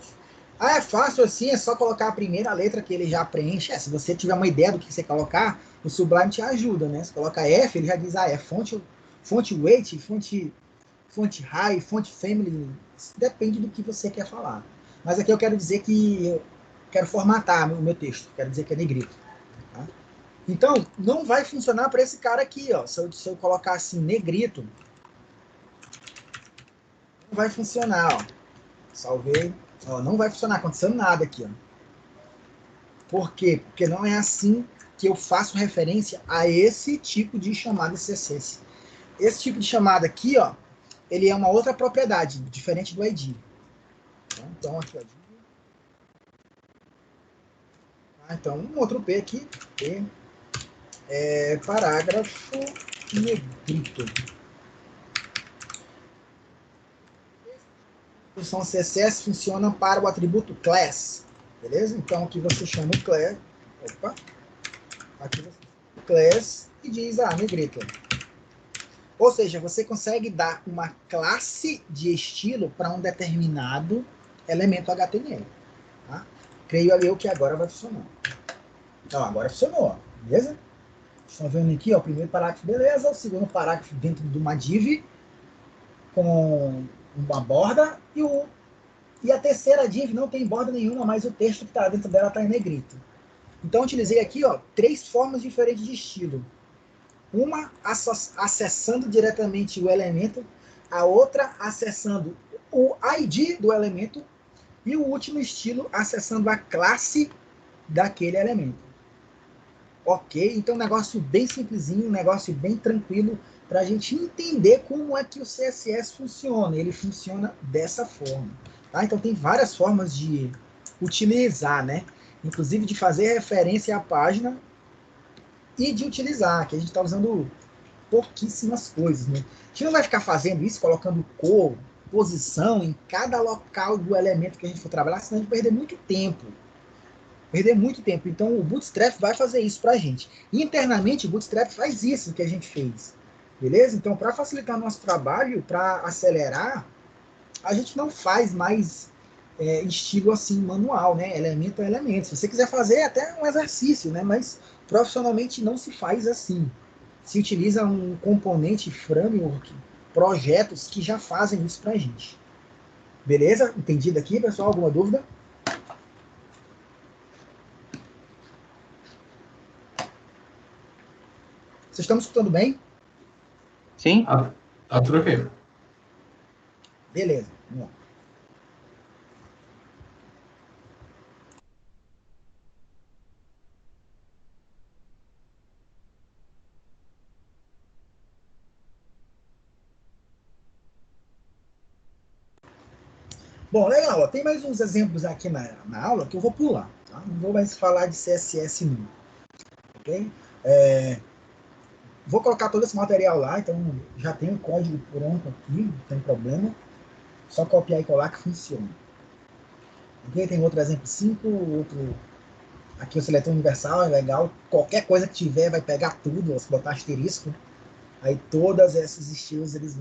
Ah, é fácil assim, é só colocar a primeira letra que ele já preenche. Se você tiver uma ideia do que você colocar, o Sublime te ajuda, né? Se coloca F, ele já diz, é fonte weight, fonte high, fonte family. Isso depende do que você quer falar. Mas aqui eu quero dizer que eu quero formatar o meu texto. Quero dizer que é negrito. Tá? Então, não vai funcionar para esse cara aqui, ó. Se eu colocar assim, negrito, não vai funcionar, ó. Salvei. Ó, não vai funcionar, acontecendo nada aqui, ó. Por quê? Porque não é assim que eu faço referência a esse tipo de chamada CSS. Esse tipo de chamada aqui, ó, ele é uma outra propriedade, diferente do ID. Então, aqui, ó. Então, um outro P aqui, P, parágrafo negrito. A função CSS funciona para o atributo class, beleza? Então, aqui você chama o class, aqui você chama o class e diz, negrito. Ou seja, você consegue dar uma classe de estilo para um determinado elemento HTML. Tá? Creio eu que agora vai funcionar. Então, agora funcionou, beleza? Estão vendo aqui, ó, o primeiro parágrafo, beleza. O segundo parágrafo dentro de uma div com uma borda e a terceira div não tem borda nenhuma, mas o texto que está dentro dela está em negrito. Então, eu utilizei aqui, ó, 3 formas diferentes de estilo. Uma acessando diretamente o elemento, a outra acessando o ID do elemento e o último estilo acessando a classe daquele elemento. Ok? Então, um negócio bem simplesinho, um negócio bem tranquilo para a gente entender como é que o CSS funciona. Ele funciona dessa forma. Tá? Então, tem várias formas de utilizar, né? Inclusive de fazer referência à página e de utilizar, que a gente está usando pouquíssimas coisas, né? A gente não vai ficar fazendo isso, colocando cor, posição em cada local do elemento que a gente for trabalhar, senão a gente vai perder muito tempo. Então o Bootstrap vai fazer isso para a gente. Internamente o Bootstrap faz isso que a gente fez. Beleza? Então, para facilitar nosso trabalho, para acelerar, a gente não faz mais estilo assim manual, né? Elemento a elemento. Se você quiser fazer, é até um exercício, né? Mas profissionalmente não se faz assim. Se utiliza um componente framework, projetos que já fazem isso pra gente. Beleza? Entendido aqui, pessoal? Alguma dúvida? Vocês estão me escutando bem? Sim? Tá tudo ok. Beleza, vamos lá. Bom, legal. Ó. Tem mais uns exemplos aqui na aula que eu vou pular. Tá? Não vou mais falar de CSS não. Ok? Vou colocar todo esse material lá, então já tem o código pronto aqui, não tem problema. Só copiar e colar que funciona. Ok? Tem outro exemplo 5, outro... Aqui o seletor universal é legal. Qualquer coisa que tiver vai pegar tudo, se botar asterisco. Aí todos esses estilos eles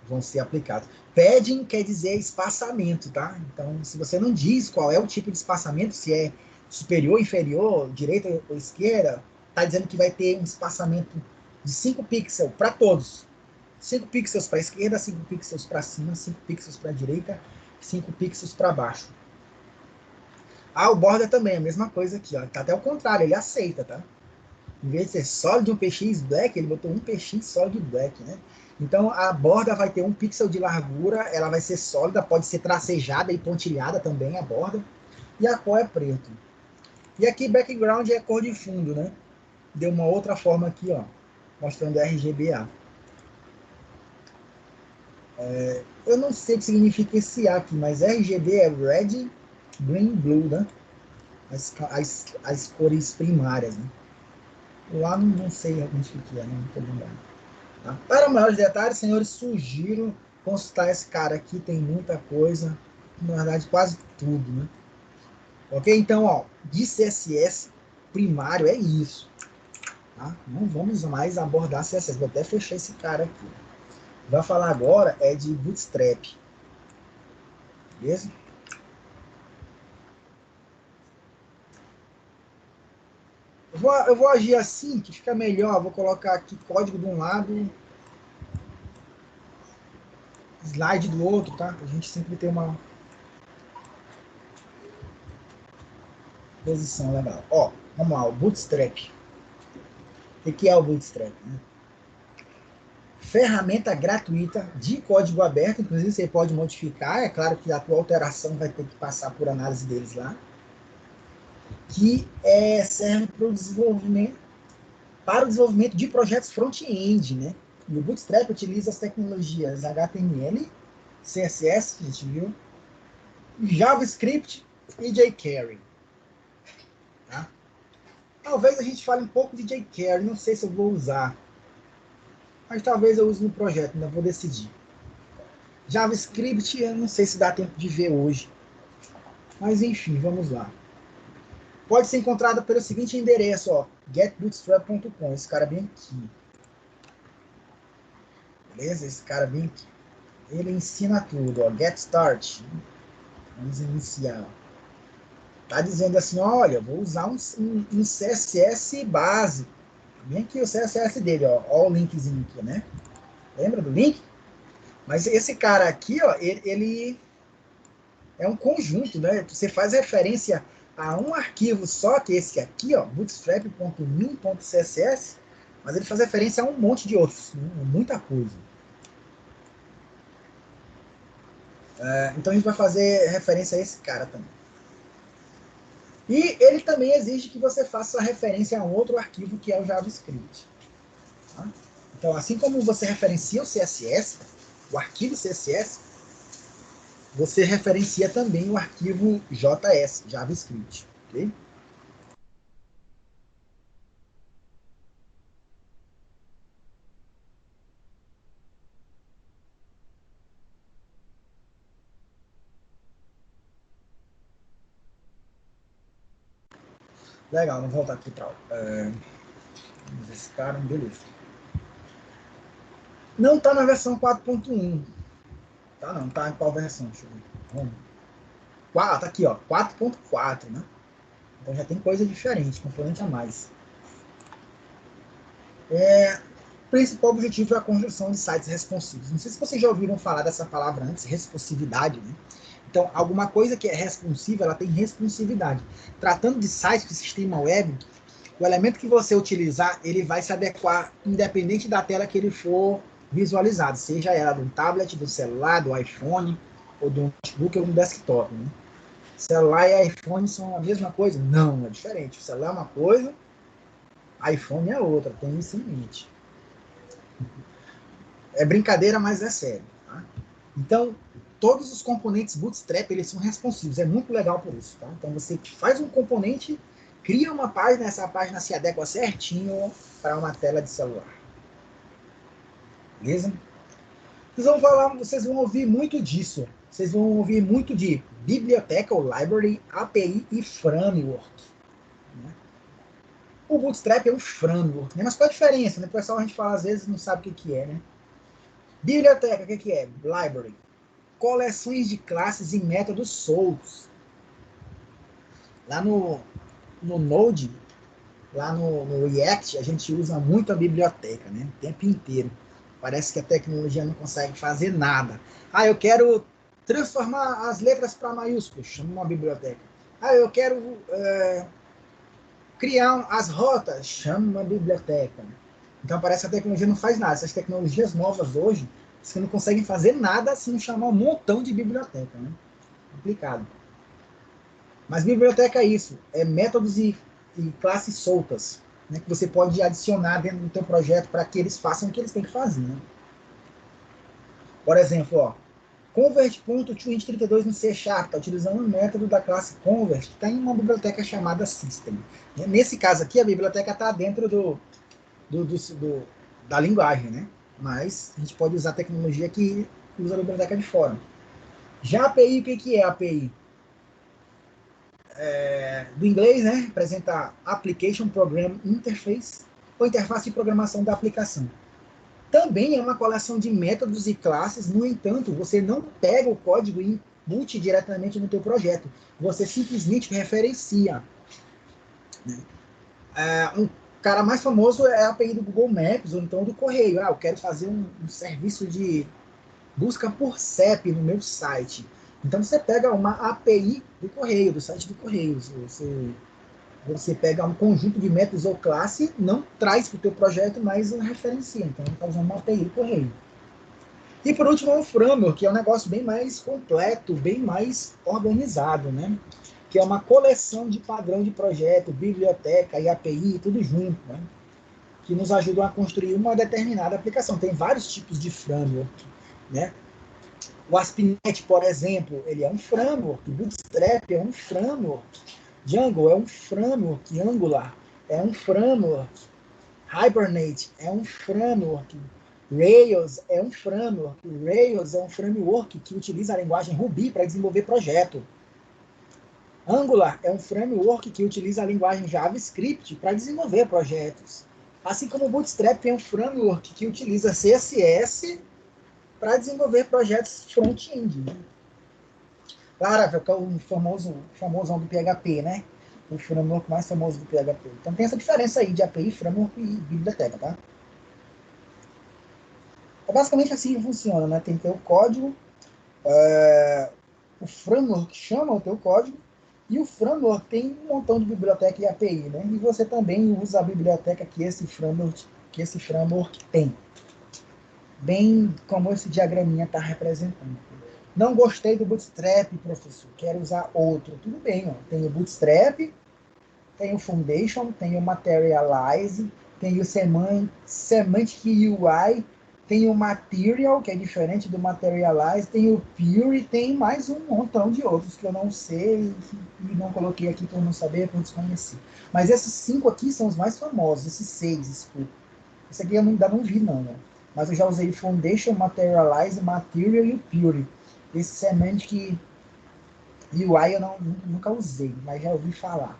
vão ser aplicados. Padding quer dizer espaçamento, tá? Então, se você não diz qual é o tipo de espaçamento, se é superior, inferior, direita ou esquerda, tá dizendo que vai ter um espaçamento de 5 pixels para todos. 5 pixels para a esquerda, 5 pixels para cima, 5 pixels para a direita, 5 pixels para baixo. O border também é a mesma coisa aqui, ó. Tá até o contrário, ele aceita, tá? Em vez de ser solid um px black, ele botou um px solid black, né? Então a borda vai ter 1 pixel de largura, ela vai ser sólida, pode ser tracejada e pontilhada também a borda. E a cor é preto. E aqui background é cor de fundo, né? Deu uma outra forma aqui, ó, mostrando RGBA. Eu não sei o que significa esse A aqui, mas RGB é Red, Green, Blue, né? As cores primárias, né? Lá não sei realmente o que é, não estou lembrando. Tá? Para maiores detalhes, senhores, sugiro consultar esse cara aqui, tem muita coisa, na verdade quase tudo, né? Ok? Então, ó, de CSS primário é isso. Tá? Não vamos mais abordar CSS, vou até fechar esse cara aqui. Vai falar agora é de Bootstrap. Beleza? Eu vou agir assim, que fica melhor. Vou colocar aqui código de um lado, slide do outro, tá? Pra gente sempre ter uma posição legal. Ó, vamos lá, o Bootstrap. O que é o Bootstrap? Né? Ferramenta gratuita de código aberto, inclusive você pode modificar, é claro que a tua alteração vai ter que passar por análise deles lá, que serve para o desenvolvimento de projetos front-end, né? E o Bootstrap utiliza as tecnologias HTML, CSS, que a gente viu, JavaScript e jQuery. Tá? Talvez a gente fale um pouco de jQuery, não sei se eu vou usar, mas talvez eu use no projeto, ainda vou decidir. JavaScript, eu não sei se dá tempo de ver hoje, mas enfim, vamos lá. Pode ser encontrado pelo seguinte endereço, ó, getbootstrap.com, esse cara bem aqui. Beleza? Esse cara bem aqui. Ele ensina tudo, ó, get start. Vamos iniciar. Tá dizendo assim, olha, vou usar um CSS básico. Bem aqui o CSS dele, ó o linkzinho aqui, né? Lembra do link? Mas esse cara aqui, ó, ele é um conjunto, né? Você faz referência a um arquivo só, que é esse aqui, ó, bootstrap.min.css, mas ele faz referência a um monte de outros, muita coisa. Então a gente vai fazer referência a esse cara também. E ele também exige que você faça referência a um outro arquivo que é o JavaScript. Tá? Então, assim como você referencia o CSS, o arquivo CSS, você referencia também o arquivo JS, JavaScript. Ok? Legal, vamos voltar aqui para esse cara, beleza. Não está na versão 4.1. Tá, não, tá em qual versão? Deixa eu ver. Vamos. Tá aqui, ó, 4.4, né? Então já tem coisa diferente, componente a mais. O principal objetivo é a construção de sites responsivos. Não sei se vocês já ouviram falar dessa palavra antes, responsividade, né? Então, alguma coisa que é responsiva, ela tem responsividade. Tratando de sites do sistema web, O elemento que você utilizar, ele vai se adequar independente da tela que ele for visualizado, seja ela de um tablet, do celular, do iPhone, ou do notebook ou do desktop. Né? Celular e iPhone são a mesma coisa? Não, é diferente. O celular é uma coisa, iPhone é outra, tem isso em mente. É brincadeira, mas é sério. Tá? Então, todos os componentes Bootstrap, eles são responsivos. É muito legal por isso. Tá? Então, você faz um componente, cria uma página, essa página se adequa certinho para uma tela de celular. Beleza? Vocês vão ouvir muito disso. Vocês vão ouvir muito de biblioteca ou library, API e framework. Né? O Bootstrap é um framework. Né? Mas qual a diferença? Né? O pessoal, a gente fala, às vezes, não sabe o que é. Né? Biblioteca, o que é? Library. Coleções de classes e métodos soltos. Lá no Node, lá no React, a gente usa muito a biblioteca, né? O tempo inteiro. Parece que a tecnologia não consegue fazer nada. Ah, eu quero transformar as letras para maiúsculas, chama uma biblioteca. Ah, eu quero criar as rotas, chama uma biblioteca. Então parece que a tecnologia não faz nada. Essas tecnologias novas hoje, você não conseguem fazer nada se não chamar um montão de biblioteca. Né? Complicado. Mas biblioteca é isso, é métodos e classes soltas, né, que você pode adicionar dentro do teu projeto para que eles façam o que eles têm que fazer. Né? Por exemplo, ó, convert.232 no C# está utilizando um método da classe convert, que está em uma biblioteca chamada system. Nesse caso aqui, a biblioteca está dentro da linguagem, né? Mas a gente pode usar a tecnologia que usa a biblioteca de fora. Já a API, o que é a API? Do inglês, né? Representa Application Program Interface, ou interface de programação da aplicação. Também é uma coleção de métodos e classes, no entanto, você não pega o código e embute diretamente no teu projeto. Você simplesmente referencia. Né? Um cara mais famoso é a API do Google Maps, ou então do Correio. Eu quero fazer um serviço de busca por CEP no meu site. Então você pega uma API do Correio, do site do Correio. Você pega um conjunto de métodos ou classe, não traz para o teu projeto, mas referencia. Então está usando uma API do Correio. E por último, o framework, que é um negócio bem mais completo, bem mais organizado, né? Que é uma coleção de padrão de projeto, biblioteca e API, tudo junto, né? Que nos ajudam a construir uma determinada aplicação. Tem vários tipos de framework, né? O ASP.NET, por exemplo, ele é um framework. Bootstrap é um framework. Django é um framework. Angular é um framework. Hibernate é um framework. Rails é um framework. Rails é um framework que utiliza a linguagem Ruby para desenvolver projeto. Angular é um framework que utiliza a linguagem JavaScript para desenvolver projetos. Assim como o Bootstrap é um framework que utiliza CSS para desenvolver projetos front-end. Né? Laravel, que é o famosão do PHP, né? O framework mais famoso do PHP. Então tem essa diferença aí de API, framework e biblioteca, tá? É basicamente assim que funciona, né? Tem teu código, o framework chama o teu código, e o framework tem um montão de biblioteca e API, né? E você também usa a biblioteca que esse framework tem. Bem como esse diagraminha está representando. Não gostei do Bootstrap, professor, quero usar outro. Tudo bem, ó. Tem o Bootstrap, tem o Foundation, tem o Materialize, tem o Semantic UI, tem o Material, que é diferente do Materialize, tem o Pure, tem mais um montão de outros que eu não sei e não coloquei aqui por não saber, por desconhecer. Mas esses 5 aqui são os mais famosos, esses 6, desculpa. Esse aqui eu ainda não vi, não, né? Mas eu já usei o Foundation, Materialize, Material e o Pure. Esse Semantic UI eu nunca usei, mas já ouvi falar.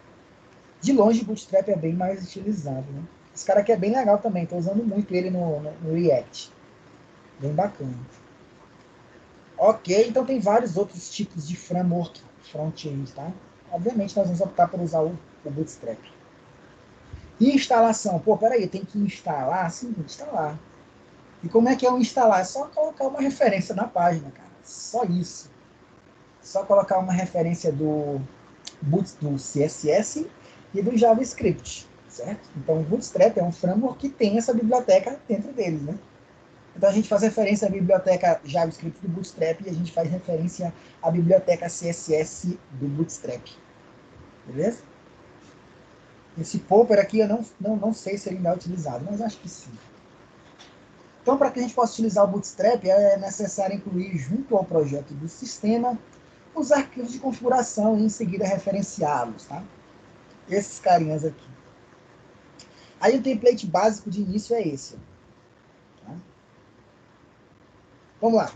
De longe, o Bootstrap é bem mais utilizado, né? Esse cara aqui é bem legal também, estou usando muito ele no React. Bem bacana. Ok, então tem vários outros tipos de framework front-end, tá? Obviamente nós vamos optar por usar o Bootstrap. E instalação? Pô, peraí, tem que instalar? Sim, instalar. E como é que é o instalar? É só colocar uma referência na página, cara. Só isso. Só colocar uma referência do CSS e do JavaScript. certo? Então, o Bootstrap é um framework que tem essa biblioteca dentro dele, né? Então, a gente faz referência à biblioteca JavaScript do Bootstrap e a gente faz referência à biblioteca CSS do Bootstrap. Beleza? Esse Popper aqui eu não sei se ele ainda é utilizado, mas acho que sim. Então, para que a gente possa utilizar o Bootstrap, é necessário incluir junto ao projeto do sistema os arquivos de configuração e em seguida referenciá-los, tá? Esses carinhas aqui. Aí o template básico de início é esse. Tá? Vamos lá.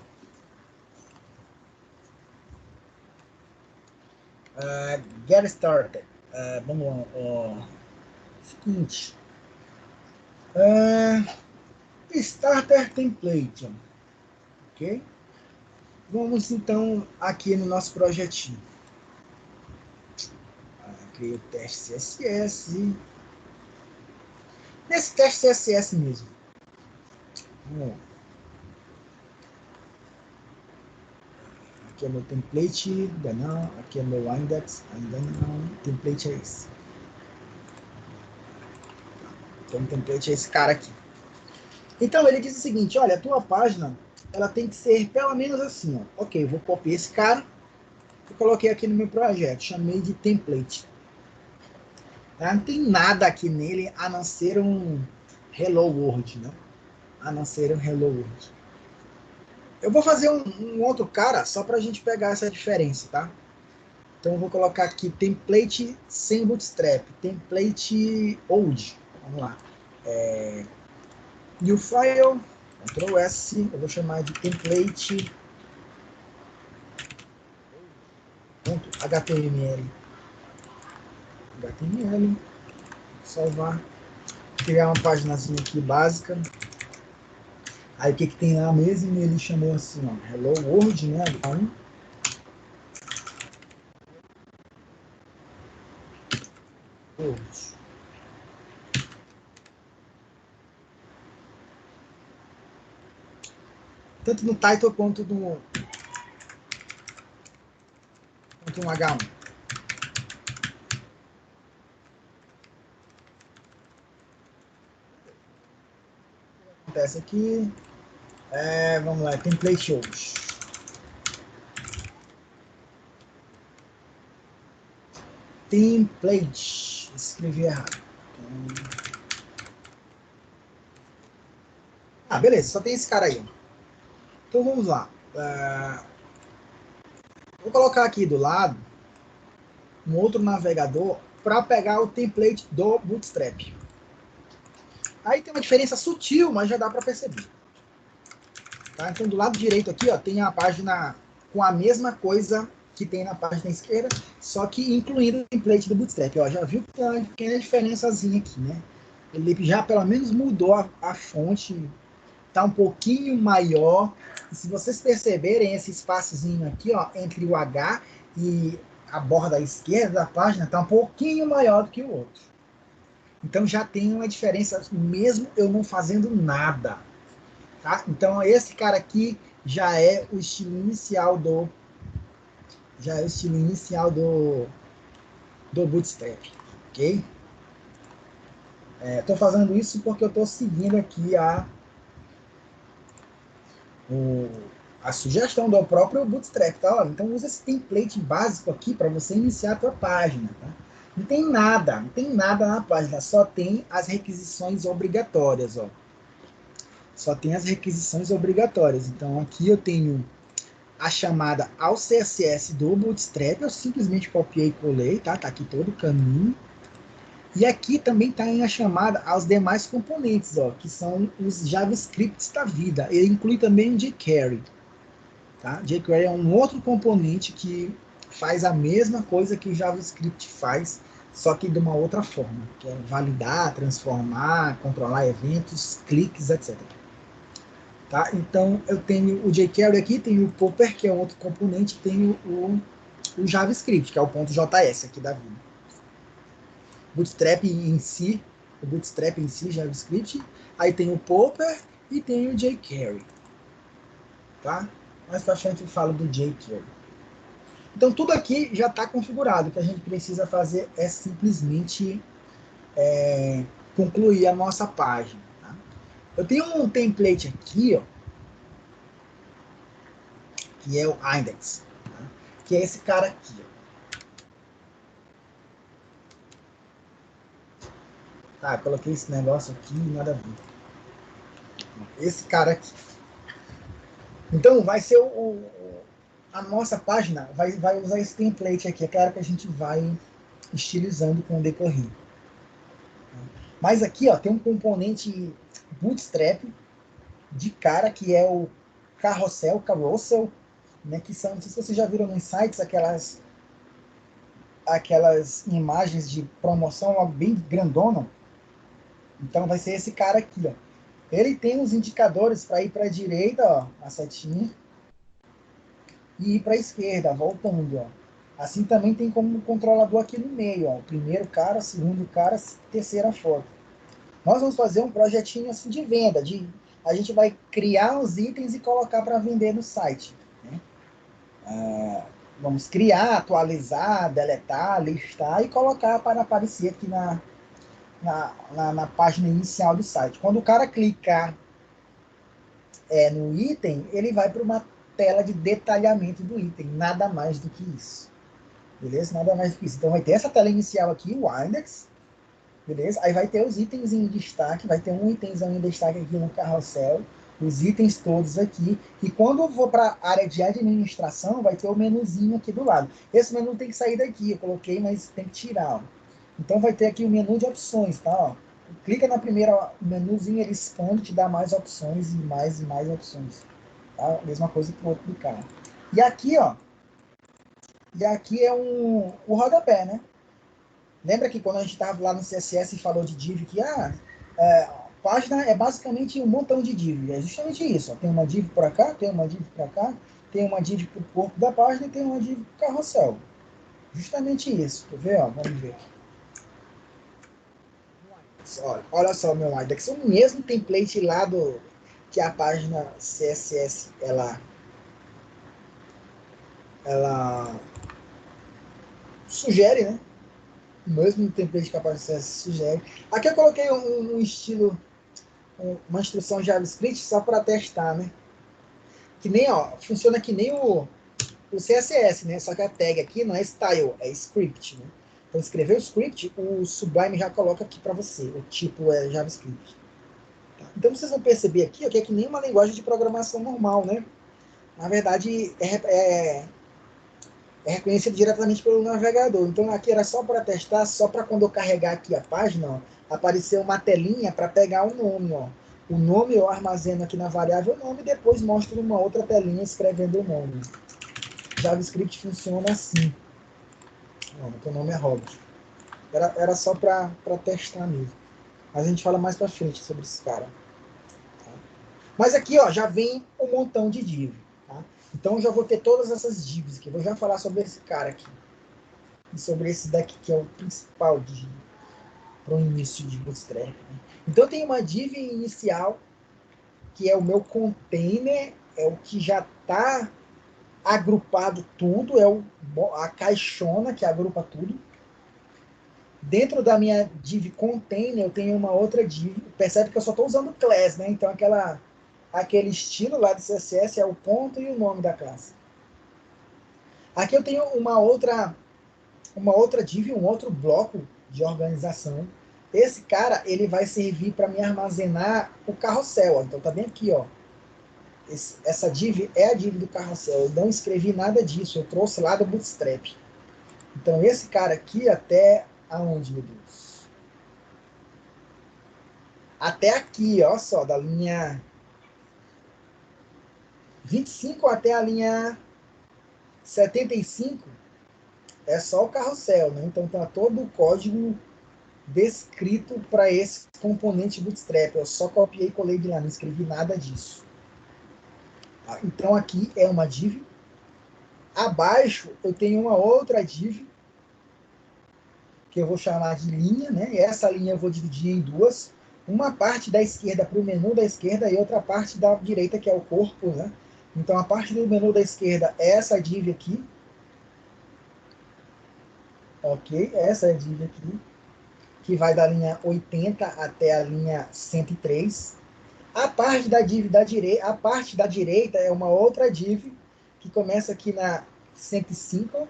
Get started. Vamos lá. Seguinte. Starter template. Ok? Vamos então aqui no nosso projetinho. Criei o teste CSS. Nesse teste CSS mesmo. Vamos lá. Aqui é meu template, ainda não. Aqui é meu index, ainda não. O template é esse. Então o template é esse cara aqui. Então ele diz o seguinte, olha, a tua página, ela tem que ser pelo menos assim, ó. Ok, eu vou copiar esse cara e coloquei aqui no meu projeto, chamei de template. Não tem nada aqui nele a não ser um Hello World, né? A não ser um Hello World. Eu vou fazer um outro cara só para a gente pegar essa diferença, tá? Então eu vou colocar aqui template sem bootstrap, template old. Vamos lá. New file, Ctrl S, eu vou chamar de template .html. HTML, salvar, criar uma paginazinha aqui básica. Aí o que tem lá mesmo? Ele chamou assim, ó, Hello World, né? World. Tanto no title quanto no H1. Acontece aqui. Vamos lá, template shows. Template. Escrevi errado. Beleza, só tem esse cara aí. Então vamos lá. Vou colocar aqui do lado um outro navegador para pegar o template do Bootstrap. Aí tem uma diferença sutil, mas já dá para perceber. Tá? Então do lado direito aqui, ó, tem a página com a mesma coisa que tem na página esquerda, só que incluindo o template do Bootstrap. Ó, já viu que tem uma pequena diferençazinha aqui, né? Ele já pelo menos mudou a fonte, tá um pouquinho maior. E se vocês perceberem esse espaçozinho aqui, ó, entre o H e a borda esquerda da página, tá um pouquinho maior do que o outro. Então já tem uma diferença, mesmo eu não fazendo nada. Tá? Então esse cara aqui já é o estilo inicial do Bootstrap, ok? Estou fazendo isso porque eu estou seguindo aqui a sugestão do próprio Bootstrap, tá? Então usa esse template básico aqui para você iniciar a tua página, tá? Não tem nada na página, só tem as requisições obrigatórias, ó. Só tem as requisições obrigatórias. Então aqui eu tenho a chamada ao CSS do Bootstrap, eu simplesmente copiei e colei, tá? Tá aqui todo o caminho. E aqui também está a chamada aos demais componentes, ó, que são os JavaScripts da vida. Ele inclui também o jQuery. Tá? jQuery é um outro componente que faz a mesma coisa que o JavaScript faz, só que de uma outra forma, que é validar, transformar, controlar eventos, cliques, etc. Tá? Então, eu tenho o jQuery aqui, tenho o Popper, que é um outro componente, tenho o JavaScript, que é o .js aqui da vida. Bootstrap em si, o Bootstrap em si, JavaScript, aí tem o Popper e tem o jQuery. Tá? Mais pra frente eu falo do jQuery. Então, tudo aqui já está configurado. O que a gente precisa fazer é simplesmente concluir a nossa página. Tá? Eu tenho um template aqui, ó, que é o index, tá? Que é esse cara aqui. Ó. Tá, coloquei esse negócio aqui, nada a ver. Esse cara aqui. Então, vai ser a nossa página, vai usar esse template aqui. É claro que a gente vai estilizando com o decorrer. Mas aqui, ó, tem um componente bootstrap de cara, que é o carousel, né, que são, não sei se vocês já viram nos sites, aquelas imagens de promoção bem grandona. Então vai ser esse cara aqui, ó. Ele tem os indicadores para ir para a direita, ó, a setinha, e ir para a esquerda, voltando, ó. Assim também tem como controlador aqui no meio, ó. O primeiro cara, segundo cara, terceira foto. Nós vamos fazer um projetinho assim de venda, a gente vai criar os itens e colocar para vender no site, né? Vamos criar, atualizar, deletar, listar e colocar para aparecer aqui na página inicial do site. Quando o cara clicar no item, ele vai para uma tela de detalhamento do item, nada mais do que isso. Beleza? Nada mais do que isso. Então vai ter essa tela inicial aqui, o index, beleza? Aí vai ter os itens em destaque, vai ter um itemzão em destaque aqui no carrossel, os itens todos aqui, e quando eu vou para a área de administração, vai ter o menuzinho aqui do lado. Esse menu tem que sair daqui, eu coloquei, mas tem que tirar, ó. Então vai ter aqui o menu de opções, tá? Ó. Clica na primeira menuzinho, ele expande, te dá mais opções e mais opções. Tá? Mesma coisa que o outro do carro. E aqui, ó, o rodapé, né? Lembra que quando a gente estava lá no CSS e falou de div, que página é basicamente um montão de div. É justamente isso. Ó. Tem uma div por cá, tem uma div por cá, tem uma div para o corpo da página e tem uma div para o carrossel. Justamente isso. Quer ver? Ó, vamos ver aqui. Olha só o meu index. É o mesmo template lá que a página CSS ela sugere, né? O mesmo template que a página CSS sugere. Aqui eu coloquei um estilo, uma instrução JavaScript só para testar, né? Que nem, ó, funciona que nem o CSS, né? Só que a tag aqui não é style, é script, né? Então, escrever o script, o Sublime já coloca aqui para você. O tipo é JavaScript. Então, vocês vão perceber aqui ó, que é que nem uma linguagem de programação normal, né? Na verdade, é reconhecido diretamente pelo navegador. Então, aqui era só para testar, só para quando eu carregar aqui a página, ó, aparecer uma telinha para pegar o nome. Ó. O nome eu armazeno aqui na variável nome e depois mostro uma outra telinha escrevendo o nome. JavaScript funciona assim. O nome é Robert. Era só para testar mesmo. Mas a gente fala mais para frente sobre esse cara. Tá? Mas aqui ó, já vem um montão de div. Tá? Então eu já vou ter todas essas divs aqui. Vou já falar sobre esse cara aqui. E sobre esse daqui que é o principal para o início de Bootstrap. Né? Então tem uma div inicial, que é o meu container, é o que já está agrupado tudo, é a caixona que agrupa tudo. Dentro da minha div container, eu tenho uma outra div. Percebe que eu só estou usando class, né? Então, aquele estilo lá do CSS é o ponto e o nome da classe. Aqui eu tenho uma outra div, um outro bloco de organização. Esse cara, ele vai servir para me armazenar o carrossel. Ó. Então, tá bem aqui, ó. Essa div é a div do carrossel. Eu não escrevi nada disso. Eu trouxe lá do Bootstrap. Então, esse cara aqui até aonde, meu Deus? Até aqui, ó só, da linha 25 até a linha 75 é só o carrossel, né? Então tá todo o código descrito para esse componente Bootstrap. Eu só copiei e colei de lá, não escrevi nada disso. Então aqui é uma div. Abaixo eu tenho uma outra div que eu vou chamar de linha, né? E essa linha eu vou dividir em duas. Uma parte da esquerda para o menu da esquerda e outra parte da direita, que é o corpo, né? Então, a parte do menu da esquerda é essa div aqui. Ok? Essa é a div aqui. que vai da linha 80 até a linha 103. A parte da div da direita, a parte da direita é uma outra div que começa aqui na 105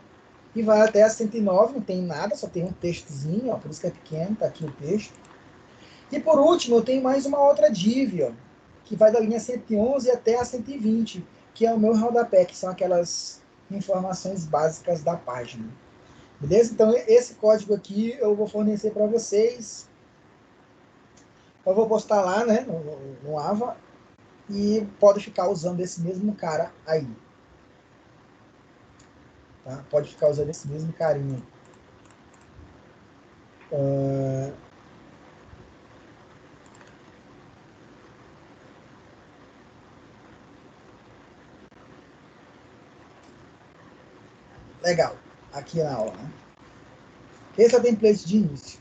e vai até a 109, não tem nada, só tem um textozinho, ó, por isso que é pequeno, tá aqui o texto. E por último, eu tenho mais uma outra div, ó, que vai da linha 111 até a 120, que é o meu rodapé, que são aquelas informações básicas da página. Beleza? Então, esse código aqui eu vou fornecer para vocês. Eu vou postar lá, né, no Ava, e pode ficar usando esse mesmo cara aí. Tá? Pode ficar usando esse mesmo carinha. Legal. Aqui na aula, né? Esse é o template de início.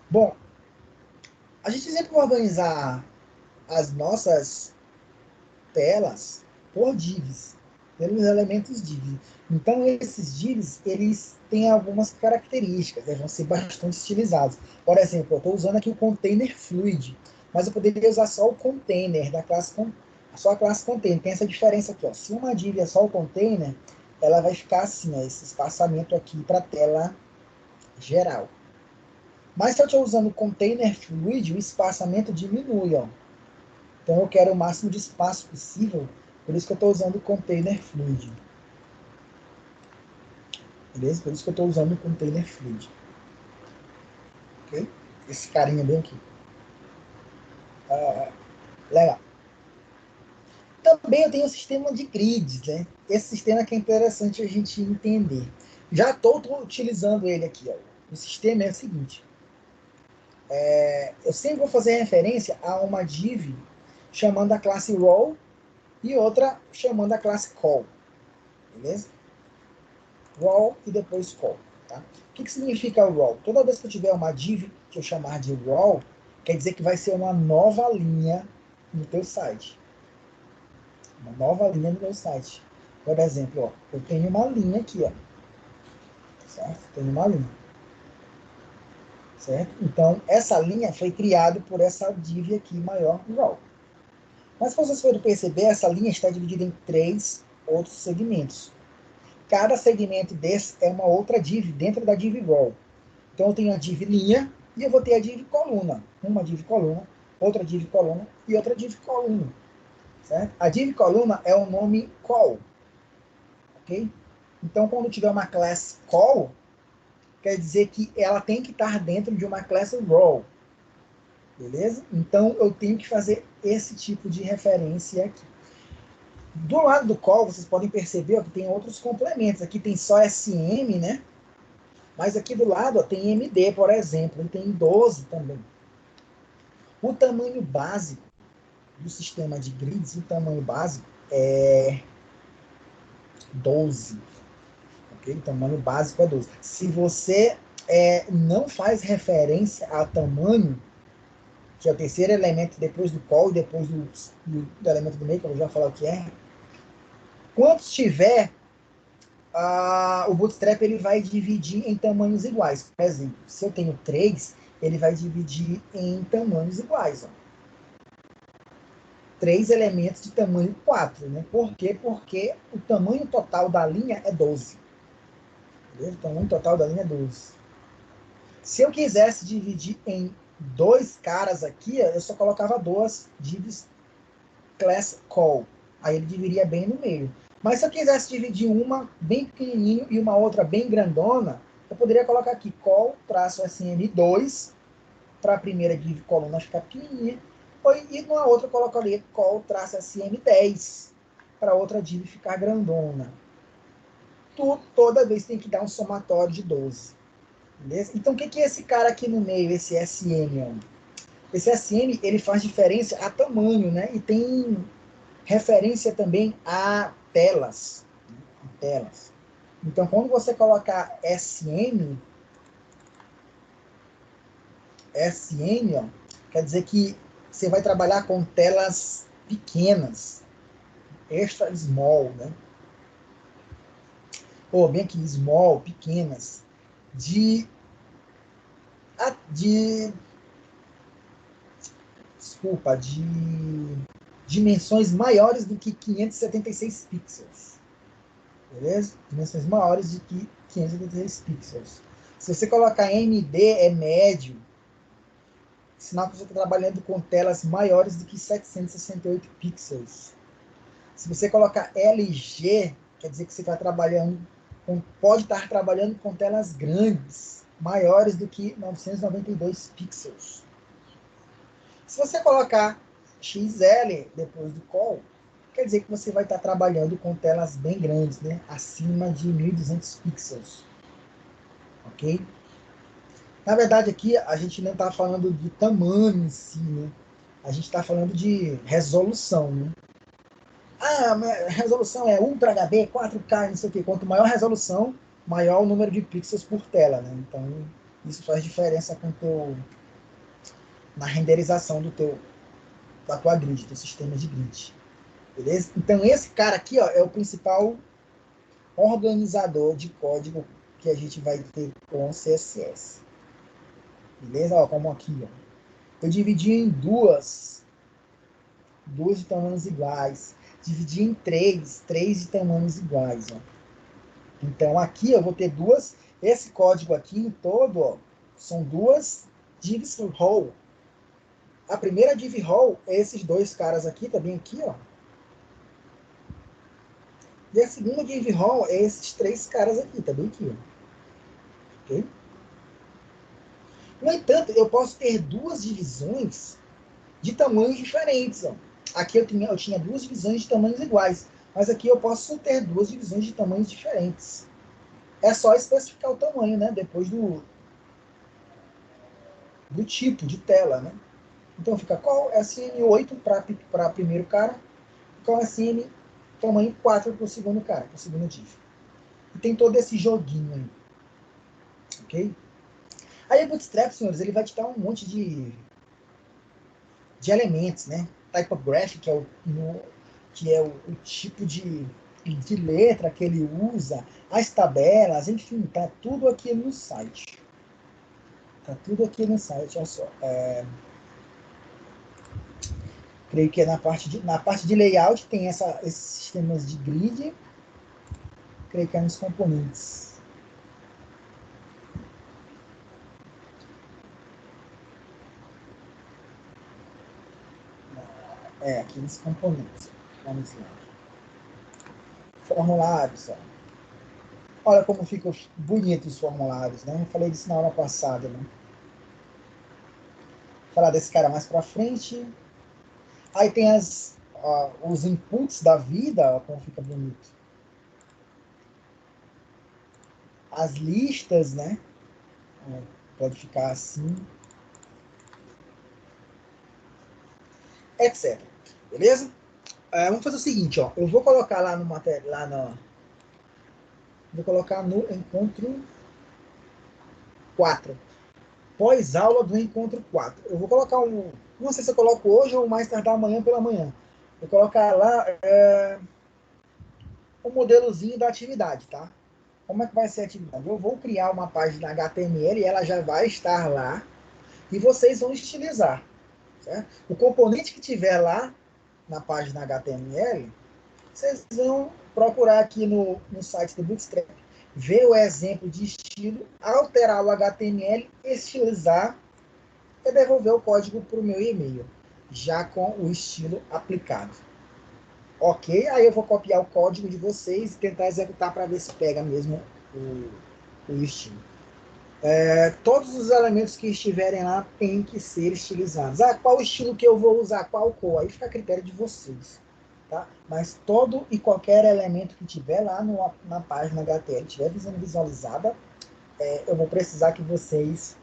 Bom, a gente sempre vai organizar as nossas telas por divs, pelos elementos divs. Então, esses divs, eles têm algumas características, eles vão ser bastante estilizados. Por exemplo, eu estou usando aqui o container fluid, mas eu poderia usar só o container da classe, só a classe container. Tem essa diferença aqui, ó. Se uma div é só o container, ela vai ficar assim, ó, esse espaçamento aqui para a tela geral. Mas se eu estou usando o container fluid, o espaçamento diminui, ó. Então eu quero o máximo de espaço possível, por isso que eu estou usando o container fluid. Beleza? Por isso que eu estou usando o container fluid. Ok? Esse carinha bem aqui. Legal. Também eu tenho o sistema de grids, né? Esse sistema que é interessante a gente entender. Já estou utilizando ele aqui, ó. O sistema é o seguinte. Eu sempre vou fazer referência a uma div chamando a classe row e outra chamando a classe call. Beleza? Row e depois call. Tá? O que significa row? Toda vez que eu tiver uma div que eu chamar de row, quer dizer que vai ser uma nova linha no teu site. Uma nova linha no meu site. Por exemplo, ó, eu tenho uma linha aqui, ó. Certo? Tenho uma linha. Certo? Então, essa linha foi criada por essa div aqui maior, row. Mas, se vocês forem perceber, essa linha está dividida em 3 outros segmentos. Cada segmento desse é uma outra div dentro da div row. Então, eu tenho a div linha e eu vou ter a div coluna. Uma div coluna, outra div coluna e outra div coluna. Certo? A div coluna é o nome call. Ok? Então, quando tiver uma class call, quer dizer que ela tem que estar dentro de uma class row. Beleza? Então, eu tenho que fazer esse tipo de referência aqui. Do lado do call, vocês podem perceber que tem outros complementos. Aqui tem só SM, né? Mas aqui do lado ó, tem MD, por exemplo, e tem 12 também. O tamanho básico do sistema de grids, o tamanho básico é 12. Okay? O tamanho básico é 12. Se você não faz referência a tamanho, que é o terceiro elemento depois do call e depois do elemento do meio, que eu já falar o que é, quando tiver, o Bootstrap ele vai dividir em tamanhos iguais. Por exemplo, se eu tenho 3, ele vai dividir em tamanhos iguais. Ó. 3 elementos de tamanho 4. Né? Por quê? Porque o tamanho total da linha é 12. Beleza? O tamanho total da linha é 12. Se eu quisesse dividir em 2 caras aqui, eu só colocava 2 divs class call. Aí ele dividiria bem no meio. Mas se eu quisesse dividir uma bem pequenininho e uma outra bem grandona, eu poderia colocar aqui call-sm2 para a primeira div coluna ficar pequenininha, e na outra eu colocaria call-sm10 para a outra div ficar grandona. Toda vez tem que dar um somatório de 12. Beleza? Então o que é esse cara aqui no meio, esse SM? Ó? Esse SM ele faz diferença a tamanho, né? E tem referência também a telas. Então, quando você colocar SM, ó, quer dizer que você vai trabalhar com telas pequenas, extra small, né? Ou bem aqui, small, pequenas, de de dimensões maiores do que 576 pixels. Beleza? Dimensões maiores do que 576 pixels. Se você colocar MD, é médio, sinal que você está trabalhando com telas maiores do que 768 pixels. Se você colocar LG, quer dizer que você está trabalhando pode estar trabalhando com telas grandes, maiores do que 992 pixels. Se você colocar XL depois do call, quer dizer que você vai estar trabalhando com telas bem grandes, né? Acima de 1.200 pixels. Ok? Na verdade, aqui a gente não está falando de tamanho em si, né? A gente está falando de resolução, né? Ah, a resolução é Ultra HD, 4K, não sei o quê. Quanto maior a resolução, maior o número de pixels por tela, né? Então, isso faz diferença na renderização da tua grid, do sistema de grid. Beleza? Então, esse cara aqui, ó, é o principal organizador de código que a gente vai ter com CSS. Beleza? Ó, como aqui, ó. Eu dividi em duas de tamanhos iguais. Dividi em três de tamanhos iguais, ó. Então, aqui eu vou ter duas. Esse código aqui em todo, ó, são duas divs row. A primeira div row é esses dois caras aqui, tá bem aqui, ó. E a segunda div row é esses três caras aqui, tá bem aqui, ó. Ok? No entanto, eu posso ter duas divisões de tamanhos diferentes, ó. Aqui eu tinha duas divisões de tamanhos iguais, mas aqui eu posso ter duas divisões de tamanhos diferentes. É só especificar o tamanho, né? Depois do tipo de tela, né? Então fica qual SM8 para primeiro cara, qual SM tamanho 4 para o segundo cara, para o segundo div. E tem todo esse joguinho aí. Ok? Aí o Bootstrap, senhores, ele vai te dar um monte de elementos, né? Typographic, que é o tipo de letra que ele usa, as tabelas, enfim, tá tudo aqui no site. Tá tudo aqui no site, olha só. Creio que é na parte de layout tem esses sistemas de grid. Creio que é nos componentes. Aqui nos componentes. Vamos lá. Formulários, ó. Olha como ficam bonitos os formulários, né? Eu falei disso na aula passada, né? Vou falar desse cara mais pra frente. Aí tem os inputs da vida, ó, como fica bonito. As listas, né? Pode ficar assim. Etc. Beleza? Vamos fazer o seguinte, ó. Eu vou colocar lá no material, vou colocar no encontro 4. Pós-aula do encontro 4. Eu vou colocar não sei se eu coloco hoje ou mais tardar amanhã pela manhã. Vou colocar lá o modelozinho da atividade, tá? Como é que vai ser a atividade? Eu vou criar uma página HTML e ela já vai estar lá e vocês vão estilizar. Certo? O componente que tiver lá na página HTML, vocês vão procurar aqui no site do Bootstrap, ver o exemplo de estilo, alterar o HTML, estilizar e devolver o código para o meu e-mail, já com o estilo aplicado. Ok? Aí eu vou copiar o código de vocês e tentar executar para ver se pega mesmo o estilo. Todos os elementos que estiverem lá têm que ser estilizados. Qual estilo que eu vou usar? Qual cor? Aí fica a critério de vocês. Tá? Mas todo e qualquer elemento que tiver lá na página HTML, estiver visualizada, eu vou precisar que vocês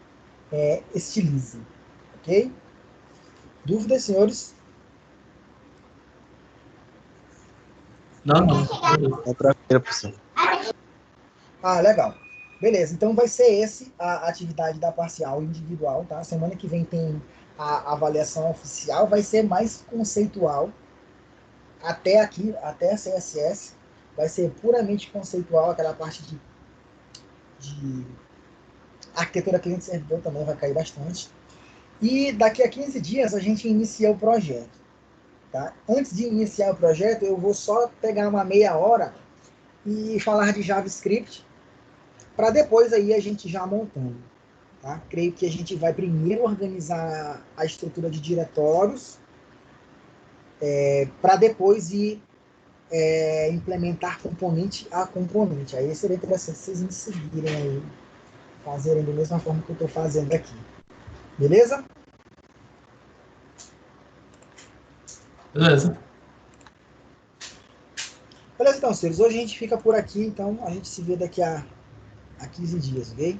estilizem. Ok? Dúvidas, senhores? Não. É tranquilo, professor. Legal. Beleza, então vai ser a atividade da parcial individual, tá? Semana que vem tem a avaliação oficial, vai ser mais conceitual. Até aqui, até a CSS, vai ser puramente conceitual, aquela parte de A arquitetura cliente-servidor também vai cair bastante. E daqui a 15 dias a gente inicia o projeto. Tá? Antes de iniciar o projeto, eu vou só pegar uma meia hora e falar de JavaScript, para depois aí a gente já montando. Tá? Creio que a gente vai primeiro organizar a estrutura de diretórios, para depois ir implementar componente a componente. Aí seria interessante vocês me seguirem aí, fazerem da mesma forma que eu estou fazendo aqui. Beleza? Beleza. Beleza, então, senhores. Hoje a gente fica por aqui, então a gente se vê daqui a 15 dias, ok?